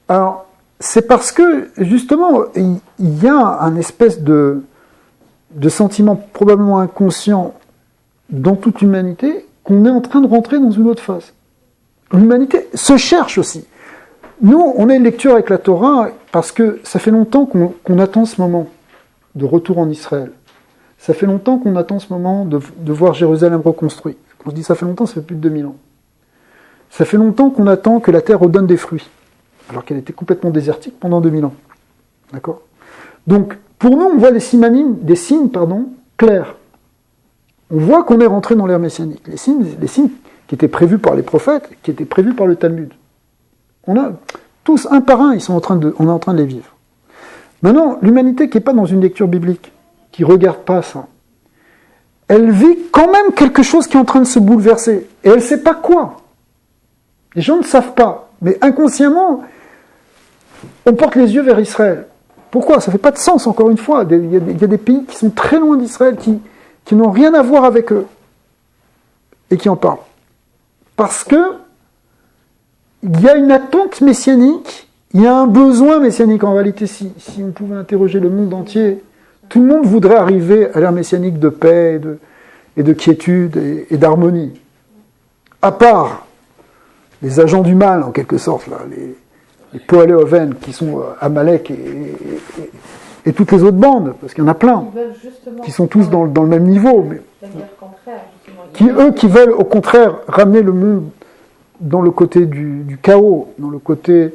Alors, c'est parce que, justement, il y a un espèce de sentiment probablement inconscient dans toute l'humanité qu'on est en train de rentrer dans une autre phase. L'humanité se cherche aussi. Nous, on a une lecture avec la Torah parce que ça fait longtemps qu'on attend ce moment de retour en Israël. Ça fait longtemps qu'on attend ce moment de voir Jérusalem reconstruite. Quand je dis ça fait longtemps, ça fait plus de 2000 ans. Ça fait longtemps qu'on attend que la terre redonne des fruits, alors qu'elle était complètement désertique pendant 2000 ans. D'accord ? Donc, pour nous, on voit des signes clairs. On voit qu'on est rentré dans l'ère messianique. Les signes qui étaient prévus par les prophètes, qui étaient prévus par le Talmud. On a tous, un par un, on est en train de les vivre. Maintenant, l'humanité qui n'est pas dans une lecture biblique, qui ne regarde pas ça, elle vit quand même quelque chose qui est en train de se bouleverser. Et elle ne sait pas quoi. Les gens ne savent pas. Mais inconsciemment, on porte les yeux vers Israël. Pourquoi ? Ça ne fait pas de sens, encore une fois. Il y a des pays qui sont très loin d'Israël, qui n'ont rien à voir avec eux, et qui en parlent. Parce que il y a une attente messianique, il y a un besoin messianique. En réalité, si on pouvait interroger le monde entier, tout le monde voudrait arriver à l'ère messianique de paix et de quiétude et d'harmonie. À part les agents du mal, en quelque sorte, là, les Poalé Oven, qui sont Amalek et toutes les autres bandes, parce qu'il y en a plein, qui sont tous dans le même niveau, mais qui veulent au contraire ramener le monde dans le côté du chaos, dans le côté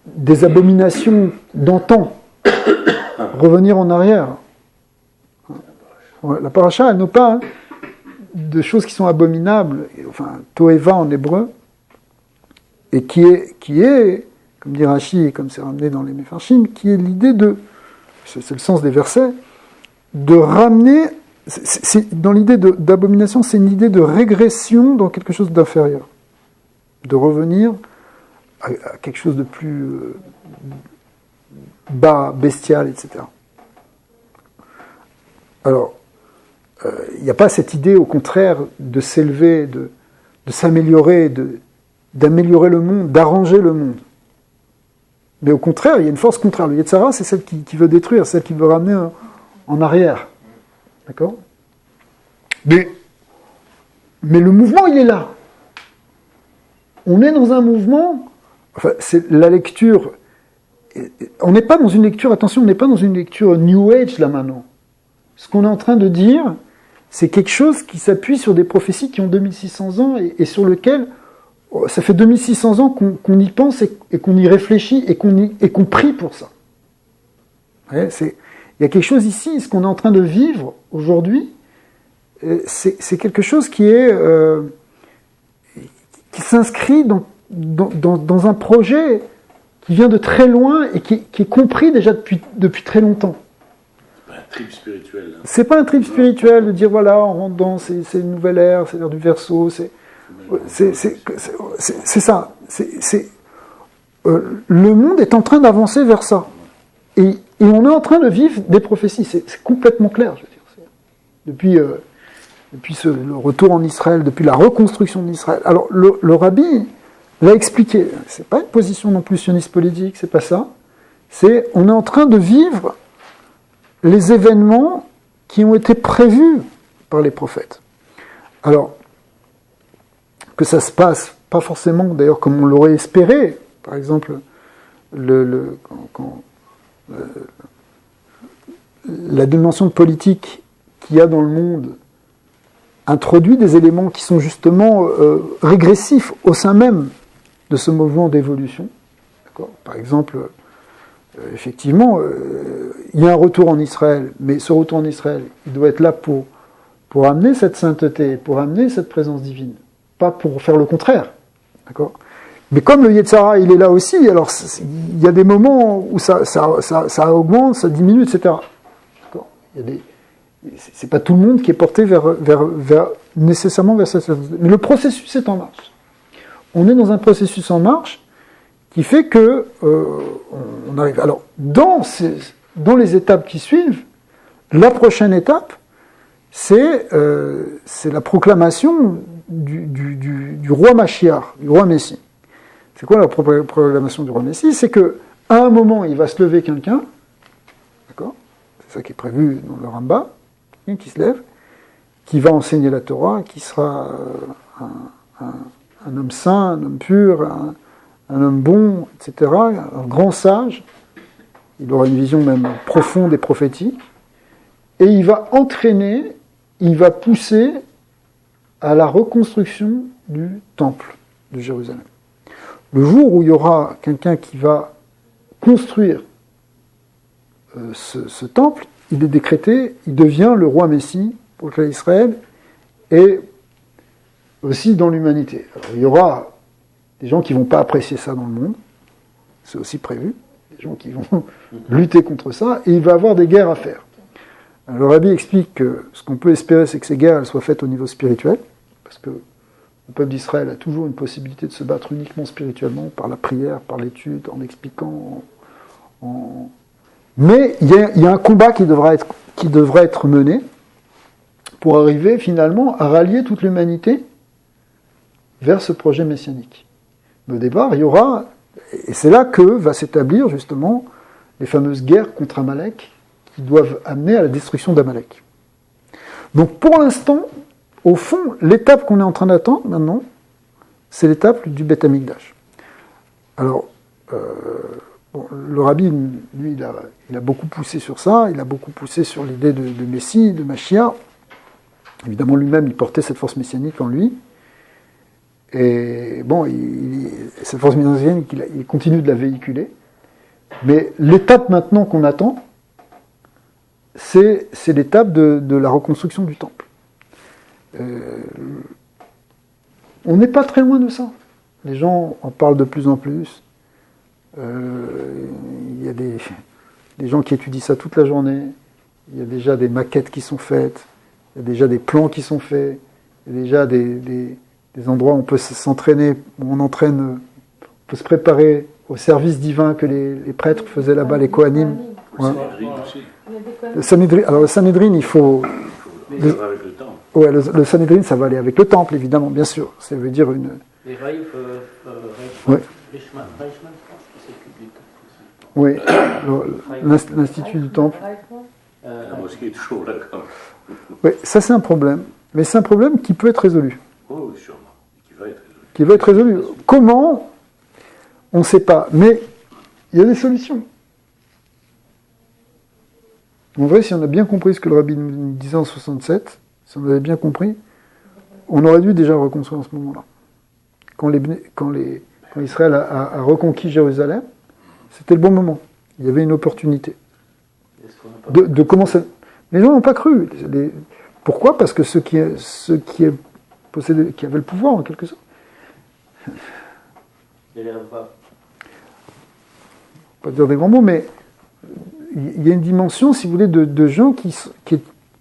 des abominations d'antan, revenir en arrière. La paracha, elle nous parle de choses qui sont abominables, enfin, toeva en hébreu, et qui est, comme dit Rashi, et comme c'est ramené dans les Mefarshim, qui est l'idée c'est le sens des versets, de ramener, dans l'idée d'abomination, c'est une idée de régression dans quelque chose d'inférieur. De revenir à quelque chose de plus bas, bestial, etc. Alors, il n'y a pas cette idée, au contraire, de s'élever, de s'améliorer, d'améliorer le monde, d'arranger le monde. Mais au contraire, il y a une force contraire. Le Yetzara, c'est celle qui veut détruire, celle qui veut ramener en arrière. D'accord ? Mais le mouvement, il est là. On est dans un mouvement, enfin, c'est la lecture, on n'est pas dans une lecture, attention, on n'est pas dans une lecture New Age là maintenant. Ce qu'on est en train de dire, c'est quelque chose qui s'appuie sur des prophéties qui ont 2600 ans et sur lequel ça fait 2600 ans qu'on y pense et qu'on y réfléchit et qu'on prie pour ça. Ouais, il y a quelque chose ici, ce qu'on est en train de vivre aujourd'hui, c'est quelque chose qui s'inscrit dans un projet qui vient de très loin et qui est compris déjà depuis très longtemps. C'est pas un trip spirituel. Hein. C'est pas un trip spirituel de dire voilà, on rentre dans c'est une nouvelle ère, c'est l'ère du Verseau, c'est ça. Le monde est en train d'avancer vers ça. Et on est en train de vivre des prophéties. C'est complètement clair, je veux dire. Depuis le retour en Israël, depuis la reconstruction d'Israël. Alors, le rabbi l'a expliqué. C'est pas une position non plus sioniste politique, c'est pas ça. On est en train de vivre les événements qui ont été prévus par les prophètes. Alors, que ça se passe, pas forcément d'ailleurs comme on l'aurait espéré. Par exemple, la dimension politique qu'il y a dans le monde introduit des éléments qui sont justement régressifs au sein même de ce mouvement d'évolution. D'accord ? Par exemple, effectivement, il y a un retour en Israël, mais ce retour en Israël, il doit être là pour amener cette sainteté, pour amener cette présence divine, pas pour faire le contraire. D'accord ? Mais comme le Yetzara, il est là aussi, alors il y a des moments où ça augmente, ça diminue, etc. D'accord ? C'est pas tout le monde qui est porté nécessairement vers cette sainteté. Mais le processus est en marche. On est dans un processus en marche qui fait que on arrive. Alors, dans les étapes qui suivent, la prochaine étape, c'est la proclamation du roi Mashiach, du roi Messie. C'est quoi la proclamation du roi Messie ? C'est qu'à un moment, il va se lever quelqu'un, d'accord ? C'est ça qui est prévu dans le Rambam, quelqu'un qui se lève, qui va enseigner la Torah, qui sera un homme saint, un homme pur, un homme bon, etc., un grand sage. Il aura une vision même profonde et prophétique. Et il va entraîner, il va pousser à la reconstruction du temple de Jérusalem. Le jour où il y aura quelqu'un qui va construire ce temple, il est décrété, il devient le roi Messie pour Israël et aussi dans l'humanité. Alors, il y aura des gens qui ne vont pas apprécier ça dans le monde, c'est aussi prévu, des gens qui vont lutter contre ça, et il va y avoir des guerres à faire. Alors, le rabbi explique que ce qu'on peut espérer, c'est que ces guerres elles soient faites au niveau spirituel, parce que le peuple d'Israël a toujours une possibilité de se battre uniquement spirituellement, par la prière, par l'étude, en expliquant. Mais il y a un combat qui devra être mené pour arriver finalement à rallier toute l'humanité vers ce projet messianique. Mais au départ, il y aura, et c'est là que va s'établir justement les fameuses guerres contre Amalek qui doivent amener à la destruction d'Amalek. Donc pour l'instant, au fond, l'étape qu'on est en train d'attendre maintenant, c'est l'étape du Beth Amikdash. Alors, le rabbi, lui, il a beaucoup poussé sur ça, il a beaucoup poussé sur l'idée de Messie, de Mashiach. Évidemment, lui-même, il portait cette force messianique en lui. Et bon, cette force messianique, il continue de la véhiculer. Mais l'étape maintenant qu'on attend, c'est l'étape de la reconstruction du temple. On n'est pas très loin de ça. Les gens en parlent de plus en plus. Il y a des gens qui étudient ça toute la journée. Il y a déjà des maquettes qui sont faites. Il y a déjà des plans qui sont faits. Il y a déjà des endroits où on peut s'entraîner, où on peut se préparer au service divin que les prêtres faisaient là-bas, les Kohanim. Ouais. Le Sanhédrin, alors le Sanhédrin, il faut... Ça va avec le temps. Ouais, le Sanhédrin, ça va aller avec le temple, évidemment, bien sûr. Ça veut dire une... Les Raïf, Ouais. Reichmann, je pense, qui s'occupe du temple aussi. Oui, l'Institut du Temple. La mosquée est toujours là, quand même. Oui, ça c'est un problème. Mais c'est un problème qui peut être résolu. Oh, oui, sûrement. Qui va être résolu. Qui va être résolu. Comment ? On ne sait pas. Mais il y a des solutions. En vrai, si on a bien compris ce que le rabbi nous disait en 67, si on avait bien compris, on aurait dû déjà reconstruire en ce moment-là. Quand Israël a reconquis Jérusalem, c'était le bon moment. Il y avait une opportunité. De commencer. Les gens n'ont pas cru. Pourquoi ? Parce que ceux qui avaient le pouvoir, en quelque sorte. pas dire des grands mots, mais il y a une dimension, si vous voulez, de gens qui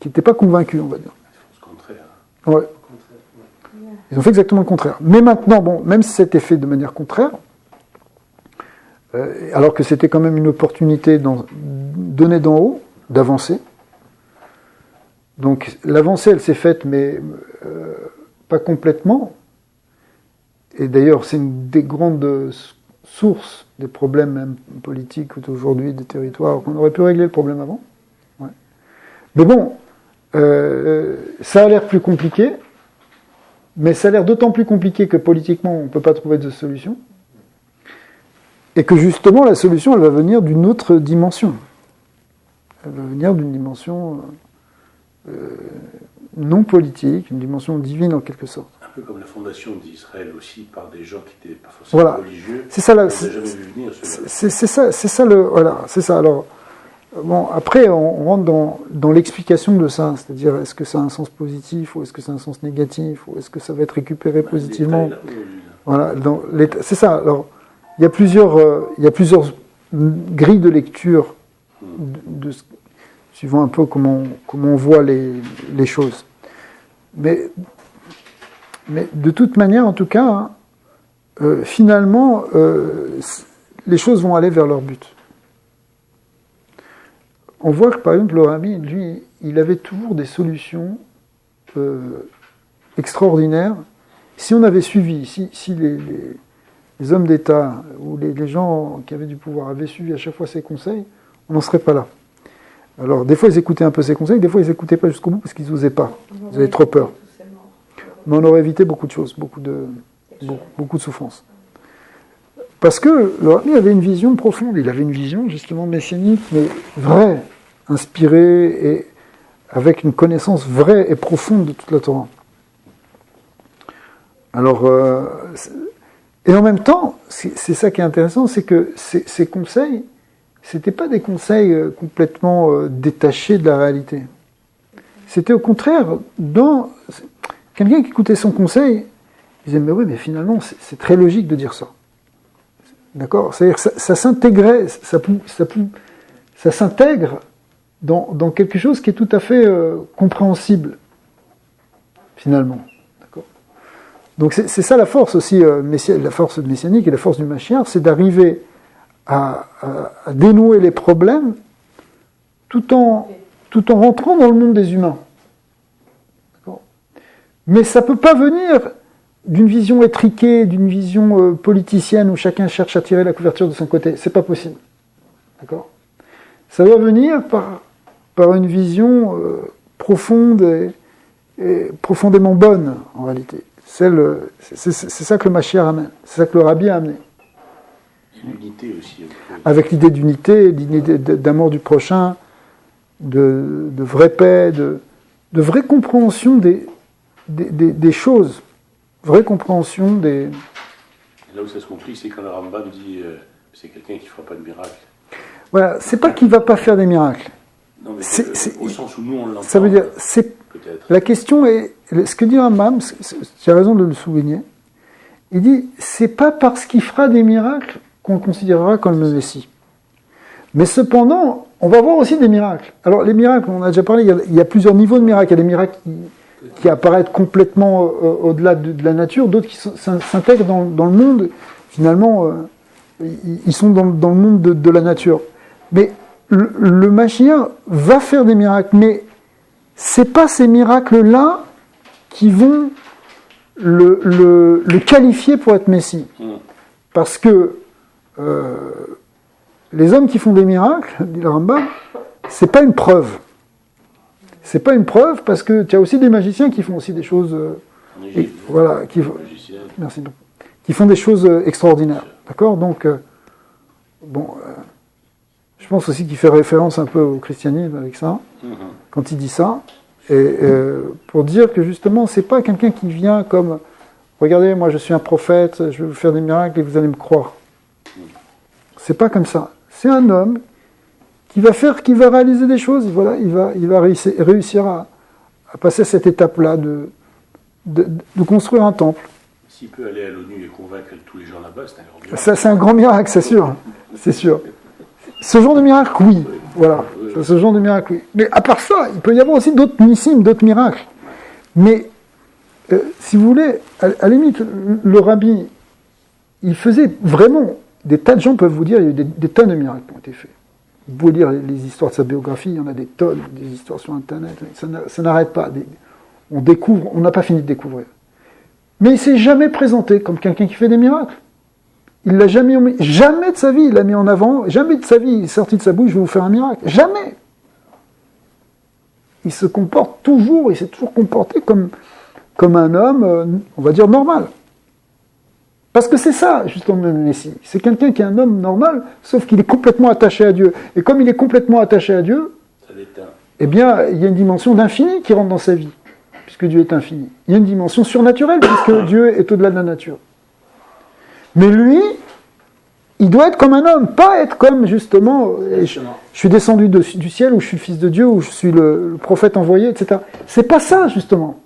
n'étaient pas convaincus, on va dire. C'est le contraire. Ouais. Ils ont fait exactement le contraire. Mais maintenant, bon, même si c'était fait de manière contraire, alors que c'était quand même une opportunité donnée d'en haut, d'avancer. Donc l'avancée, elle s'est faite, mais pas complètement. Et d'ailleurs, c'est une des grandes sources des problèmes même politiques aujourd'hui, des territoires, qu'on aurait pu régler le problème avant. Ouais. Mais bon, ça a l'air plus compliqué, mais ça a l'air d'autant plus compliqué que politiquement, on ne peut pas trouver de solution. Et que justement, la solution, elle va venir d'une autre dimension. Elle va venir d'une dimension non politique, une dimension divine en quelque sorte. Un peu comme la fondation d'Israël aussi, par des gens qui n'étaient pas forcément religieux. C'est ça, là. C'est ça le. Voilà, c'est ça. Alors, bon, après, on rentre dans l'explication de ça, c'est-à-dire est-ce que ça a un sens positif ou est-ce que ça a un sens négatif ou est-ce que ça va être récupéré positivement. Voilà, c'est ça. Alors, il y a plusieurs grilles de lecture suivant un peu comment on voit les choses. Mais de toute manière, en tout cas, finalement, les choses vont aller vers leur but. On voit que, par exemple, le Rami, lui, il avait toujours des solutions extraordinaires. Si on avait suivi, si les hommes d'État ou les gens qui avaient du pouvoir avaient suivi à chaque fois ses conseils, on n'en serait pas là. Alors, des fois, ils écoutaient un peu ses conseils, des fois, ils n'écoutaient pas jusqu'au bout parce qu'ils n'osaient pas. Ils avaient trop peur. Mais on aurait évité beaucoup de choses, beaucoup de souffrances. Parce que le Rami avait une vision profonde, il avait une vision justement messianique, mais vraie, inspirée et avec une connaissance vraie et profonde de toute la Torah. Alors, et en même temps, c'est ça qui est intéressant, c'est que ces conseils, c'était pas des conseils complètement détachés de la réalité. C'était au contraire, quelqu'un qui écoutait son conseil, il disait, mais oui, mais finalement, c'est très logique de dire ça. D'accord ? C'est-à-dire que ça s'intégrait, ça s'intègre dans quelque chose qui est tout à fait compréhensible, finalement. D'accord ? Donc c'est ça la force aussi, la force messianique et la force du Mashiach, c'est d'arriver à dénouer les problèmes tout en rentrant dans le monde des humains. D'accord ? Mais ça ne peut pas venir d'une vision étriquée, d'une vision politicienne où chacun cherche à tirer la couverture de son côté. C'est pas possible. D'accord ? Ça doit venir par une vision profonde et profondément bonne, en réalité. C'est ça que le Mashiach amène. C'est ça que le Rabbi a amené. L'unité aussi. Avec l'idée d'unité, l'idée d'amour du prochain, de vraie paix, de vraie compréhension des choses. Vraie compréhension des... Là où ça se complique, c'est quand le Rambam dit c'est quelqu'un qui ne fera pas de miracle. Voilà, c'est pas qu'il ne va pas faire des miracles. Non, mais au sens où nous on l'entend. Ça veut dire, la question est, ce que dit Rambam, tu as raison de le souligner, il dit, c'est pas parce qu'il fera des miracles qu'on le considérera comme le Messie. Mais cependant, on va voir aussi des miracles. Alors les miracles, on a déjà parlé, il y a plusieurs niveaux de miracles. Il y a des miracles qui apparaissent complètement au-delà de la nature, d'autres qui s'intègrent dans le monde, finalement, ils sont dans le monde de la nature. Mais le Mashiach va faire des miracles, mais c'est pas ces miracles-là qui vont le qualifier pour être Messie. Parce que les hommes qui font des miracles, dit le Rambam, c'est pas une preuve. C'est pas une preuve parce que tu as aussi des magiciens qui font aussi des choses, merci beaucoup, qui font des choses extraordinaires, d'accord ? Donc je pense aussi qu'il fait référence un peu au christianisme avec ça, quand il dit ça, et pour dire que justement c'est pas quelqu'un qui vient comme regardez, moi je suis un prophète, je vais vous faire des miracles et vous allez me croire. C'est pas comme ça. C'est un homme qui va réaliser des choses, voilà, il va réussir à passer cette étape-là de construire un temple. S'il peut aller à l'ONU et convaincre tous les gens là-bas, c'est un grand miracle. Ça, c'est un grand miracle, c'est sûr. C'est sûr. Ce genre de miracle, oui. Voilà. Ce genre de miracle, oui. Mais à part ça, il peut y avoir aussi d'autres nissim, d'autres miracles. Mais, si vous voulez, à la limite, le rabbi, il faisait vraiment, des tas de gens peuvent vous dire, il y a eu des tonnes de miracles qui ont été faits. Vous pouvez lire les histoires de sa biographie, il y en a des tonnes, des histoires sur Internet, ça n'arrête pas. On découvre, on n'a pas fini de découvrir. Mais il ne s'est jamais présenté comme quelqu'un qui fait des miracles. Il l'a jamais de sa vie, il l'a mis en avant, jamais de sa vie, il est sorti de sa bouche, je vais vous faire un miracle. Jamais. Il se comporte toujours, il s'est toujours comporté comme un homme, on va dire, normal. Parce que c'est ça, justement, le Messie. C'est quelqu'un qui est un homme normal, sauf qu'il est complètement attaché à Dieu. Et comme il est complètement attaché à Dieu, eh bien, il y a une dimension d'infini qui rentre dans sa vie, puisque Dieu est infini. Il y a une dimension surnaturelle, puisque Dieu est au-delà de la nature. Mais lui, il doit être comme un homme, pas être comme, justement, je suis descendu du ciel, ou je suis le fils de Dieu, ou je suis le prophète envoyé, etc. C'est pas ça, justement.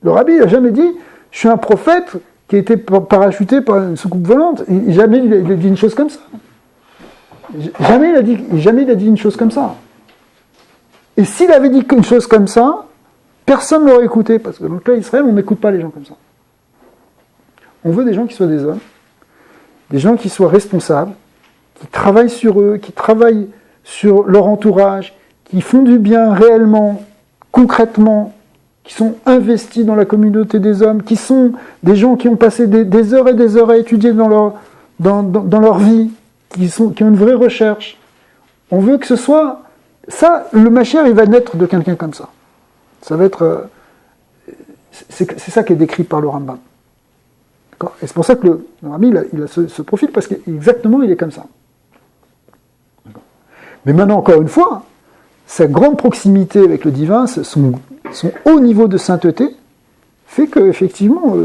Le rabbi n'a jamais dit, je suis un prophète qui a été parachuté par une soucoupe volante. Jamais il a dit une chose comme ça. Jamais il a dit une chose comme ça. Et s'il avait dit une chose comme ça, personne ne l'aurait écouté, parce que dans le cas d'Israël, on n'écoute pas les gens comme ça. On veut des gens qui soient des hommes, des gens qui soient responsables, qui travaillent sur eux, qui travaillent sur leur entourage, qui font du bien réellement, concrètement, qui sont investis dans la communauté des hommes, qui sont des gens qui ont passé des heures et des heures à étudier dans leur vie, qui ont une vraie recherche. On veut que ce soit... Ça, le Mashiach, il va naître de quelqu'un comme ça. Ça va être... C'est ça qui est décrit par le Rambam. Et c'est pour ça que le Rabbi, il a ce profil, parce qu'exactement, il est comme ça. Mais maintenant, encore une fois, sa grande proximité avec le divin, son haut niveau de sainteté, fait qu'effectivement,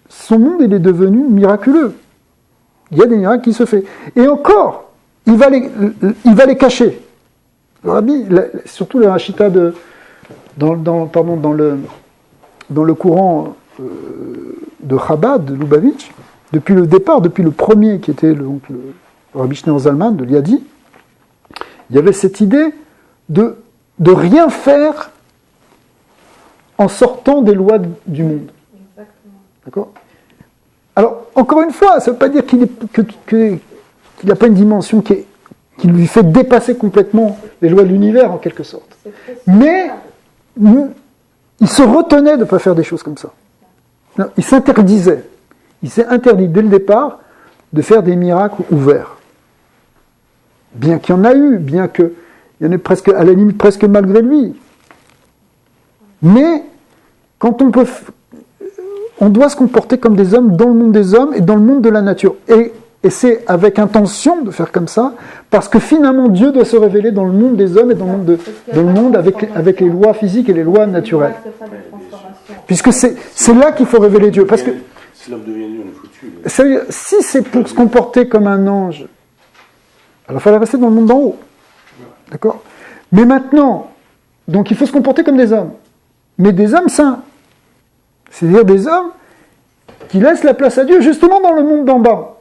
son monde, il est devenu miraculeux. Il y a des miracles qui se font. Et encore, il va les cacher. Le Rabbi, surtout le Rashita dans le courant de Chabad, de Lubavitch, depuis le départ, depuis le premier qui était le Rabbi Shneur Zalman de Liadi, il y avait cette idée de rien faire en sortant des lois du monde. Exactement. D'accord ? Alors, encore une fois, ça ne veut pas dire qu'il n'a pas une dimension qui lui fait dépasser complètement les lois de l'univers, en quelque sorte. Mais il se retenait de ne pas faire des choses comme ça. Non, il s'interdisait. Il s'est interdit dès le départ de faire des miracles ouverts. Bien qu'il y en a eu, bien qu'il y en ait presque, à la limite presque malgré lui. Mais quand on doit se comporter comme des hommes dans le monde des hommes et dans le monde de la nature. Et c'est avec intention de faire comme ça, parce que finalement Dieu doit se révéler dans le monde des hommes et dans le monde avec les lois physiques et les lois naturelles. Puisque c'est là qu'il faut révéler Dieu. Parce que si l'homme devient Dieu, on est foutu. C'est-à-dire, si c'est pour se comporter comme un ange, alors il fallait rester dans le monde d'en haut. D'accord ? Mais maintenant, donc il faut se comporter comme des hommes. Mais des hommes saints. C'est-à-dire des hommes qui laissent la place à Dieu justement dans le monde d'en bas.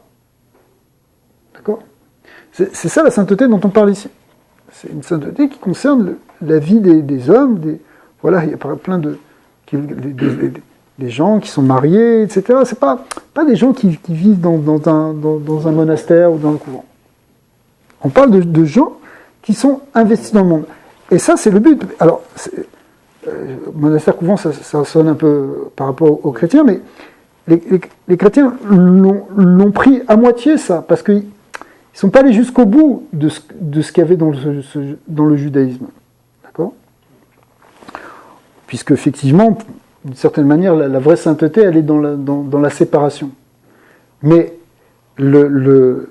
D'accord ? C'est ça la sainteté dont on parle ici. C'est une sainteté qui concerne la vie des hommes. Voilà, il y a plein des gens qui sont mariés, etc. C'est pas des gens qui vivent dans un monastère ou dans un couvent. On parle de gens qui sont investis dans le monde. Et ça, c'est le but. Alors, monastère, couvent, ça sonne un peu par rapport aux chrétiens, mais les chrétiens l'ont pris à moitié, ça, parce qu'ils ne sont pas allés jusqu'au bout de ce qu'il y avait dans le judaïsme. D'accord ? Puisque, effectivement, d'une certaine manière, la vraie sainteté, elle est dans la séparation. Mais le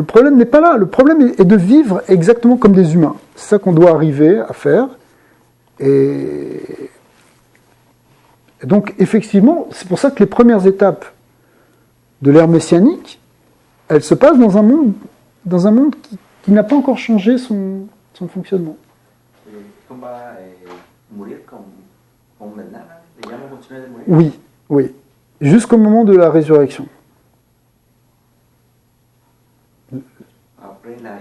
problème n'est pas là. Le problème est de vivre exactement comme des humains. C'est ça qu'on doit arriver à faire. Et donc, effectivement, c'est pour ça que les premières étapes de l'ère messianique, elles se passent dans un monde qui n'a pas encore changé son fonctionnement. Oui. Jusqu'au moment de la résurrection. Après la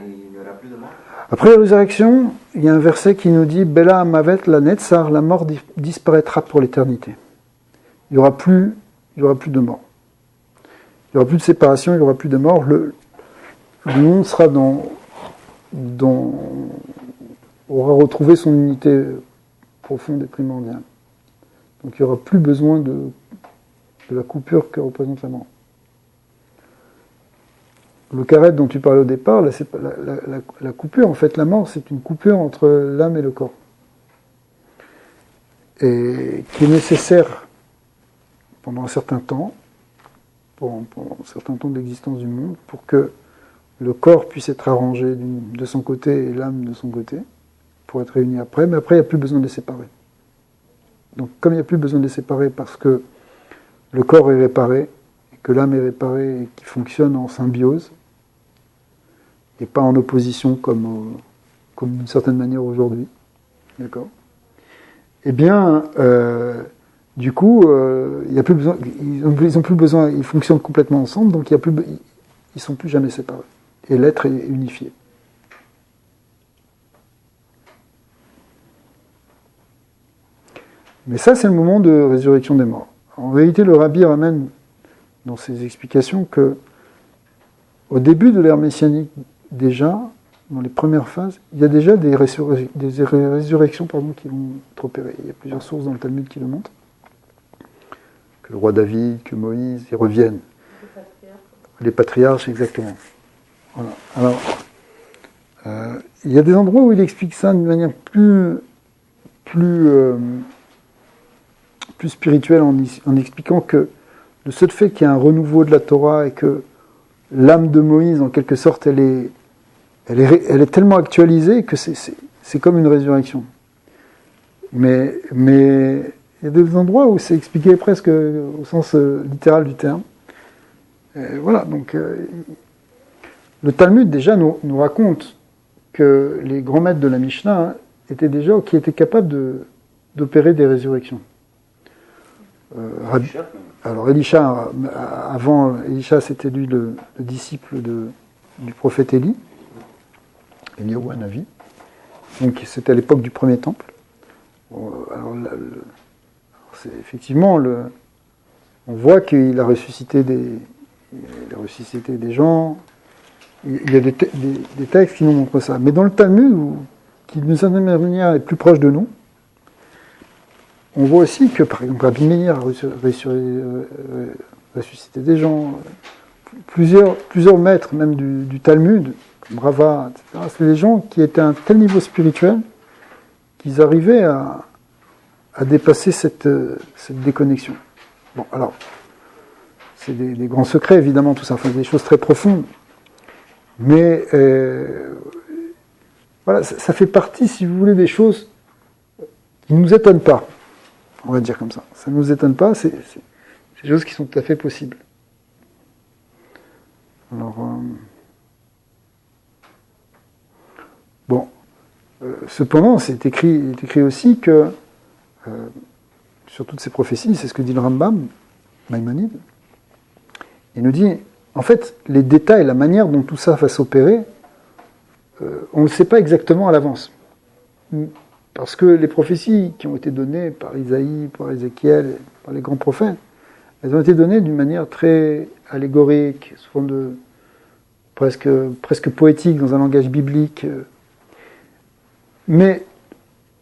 Après la résurrection, il y a un verset qui nous dit « Bela amavet la netzar », la mort disparaîtra pour l'éternité. Il n'y aura plus de mort. Il n'y aura plus de séparation, il n'y aura plus de mort. Le monde sera aura retrouvé son unité profonde et primordiale. Donc il n'y aura plus besoin de la coupure que représente la mort. Le carrette dont tu parlais au départ, là, c'est la coupure, en fait, la mort, c'est une coupure entre l'âme et le corps. Et qui est nécessaire pendant un certain temps, pendant un certain temps de l'existence du monde, pour que le corps puisse être arrangé de son côté et l'âme de son côté, pour être réunis après, mais après, il n'y a plus besoin de les séparer. Donc, comme il n'y a plus besoin de les séparer parce que le corps est réparé, et que l'âme est réparée, et qu'il fonctionne en symbiose, et pas en opposition comme d'une certaine manière aujourd'hui, d'accord ? Eh bien, du coup, il y a plus besoin, ils ont plus besoin, ils fonctionnent complètement ensemble, donc ils sont plus jamais séparés. Et l'être est unifié. Mais ça, c'est le moment de résurrection des morts. En réalité, le Rabbi ramène dans ses explications que, au début de l'ère messianique, déjà, dans les premières phases, il y a déjà des résurrections qui vont être opérées. Il y a plusieurs sources dans le Talmud qui le montrent. Que le roi David, que Moïse, ils reviennent. Les patriarches, exactement. Voilà. Alors, il y a des endroits où il explique ça d'une manière plus spirituelle en expliquant que le seul fait qu'il y ait un renouveau de la Torah et que l'âme de Moïse, en quelque sorte, elle est tellement actualisée que c'est comme une résurrection. Mais il y a des endroits où c'est expliqué presque au sens littéral du terme. Voilà, donc le Talmud déjà nous raconte que les grands maîtres de la Mishnah étaient capables d'opérer des résurrections. Alors Elisha, c'était lui le disciple du prophète Élie, Eliyahu Hanavi. Donc c'était à l'époque du premier temple. Alors c'est effectivement on voit qu'il a ressuscité des gens. Il y a des textes qui nous montrent ça. Mais dans le Talmud, qui d'une certaine manière est plus proche de nous, on voit aussi que, par exemple, Rabbi Meir a ressuscité des gens, plusieurs maîtres même du Talmud, comme Rava, etc. C'est des gens qui étaient à un tel niveau spirituel qu'ils arrivaient à dépasser cette déconnexion. Bon, alors, c'est des grands secrets, évidemment, tout ça, enfin, des choses très profondes. Mais, voilà, ça fait partie, si vous voulez, des choses qui ne nous étonnent pas. On va dire comme ça. Ça ne nous étonne pas, c'est des choses qui sont tout à fait possibles. Alors, cependant, c'est écrit aussi que, sur toutes ces prophéties, c'est ce que dit le Rambam, Maïmonide, il nous dit, en fait, les détails, la manière dont tout ça va s'opérer, on ne le sait pas exactement à l'avance. Parce que les prophéties qui ont été données par Isaïe, par Ézéchiel, par les grands prophètes, elles ont été données d'une manière très allégorique, souvent presque poétique, dans un langage biblique. Mais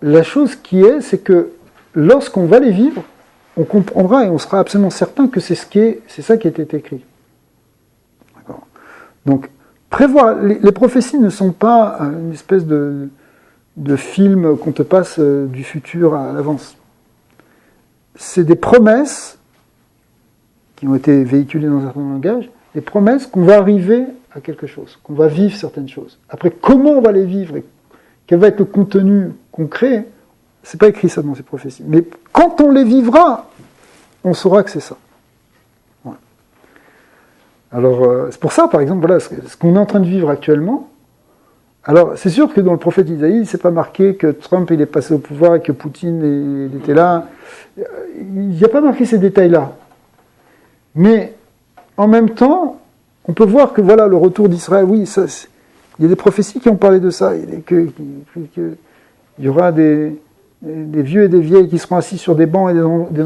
la chose c'est que lorsqu'on va les vivre, on comprendra et on sera absolument certain que c'est ça qui a été écrit. D'accord. Donc, prévoir, les prophéties ne sont pas une espèce de film qu'on te passe du futur à l'avance. C'est des promesses qui ont été véhiculées dans un certain langage, des promesses qu'on va arriver à quelque chose, qu'on va vivre certaines choses. Après, comment on va les vivre et quel va être le contenu concret, c'est pas écrit ça dans ces prophéties. Mais quand on les vivra, on saura que c'est ça. Voilà. Alors, c'est pour ça, par exemple, voilà, ce qu'on est en train de vivre actuellement. Alors, c'est sûr que dans le prophète Isaïe, c'est pas marqué que Trump il est passé au pouvoir et que Poutine il était là. Il n'y a pas marqué ces détails-là. Mais, en même temps, on peut voir que voilà, le retour d'Israël, oui, ça, Il y a des prophéties qui ont parlé de ça. Il y aura des vieux et des vieilles qui seront assis sur des bancs et des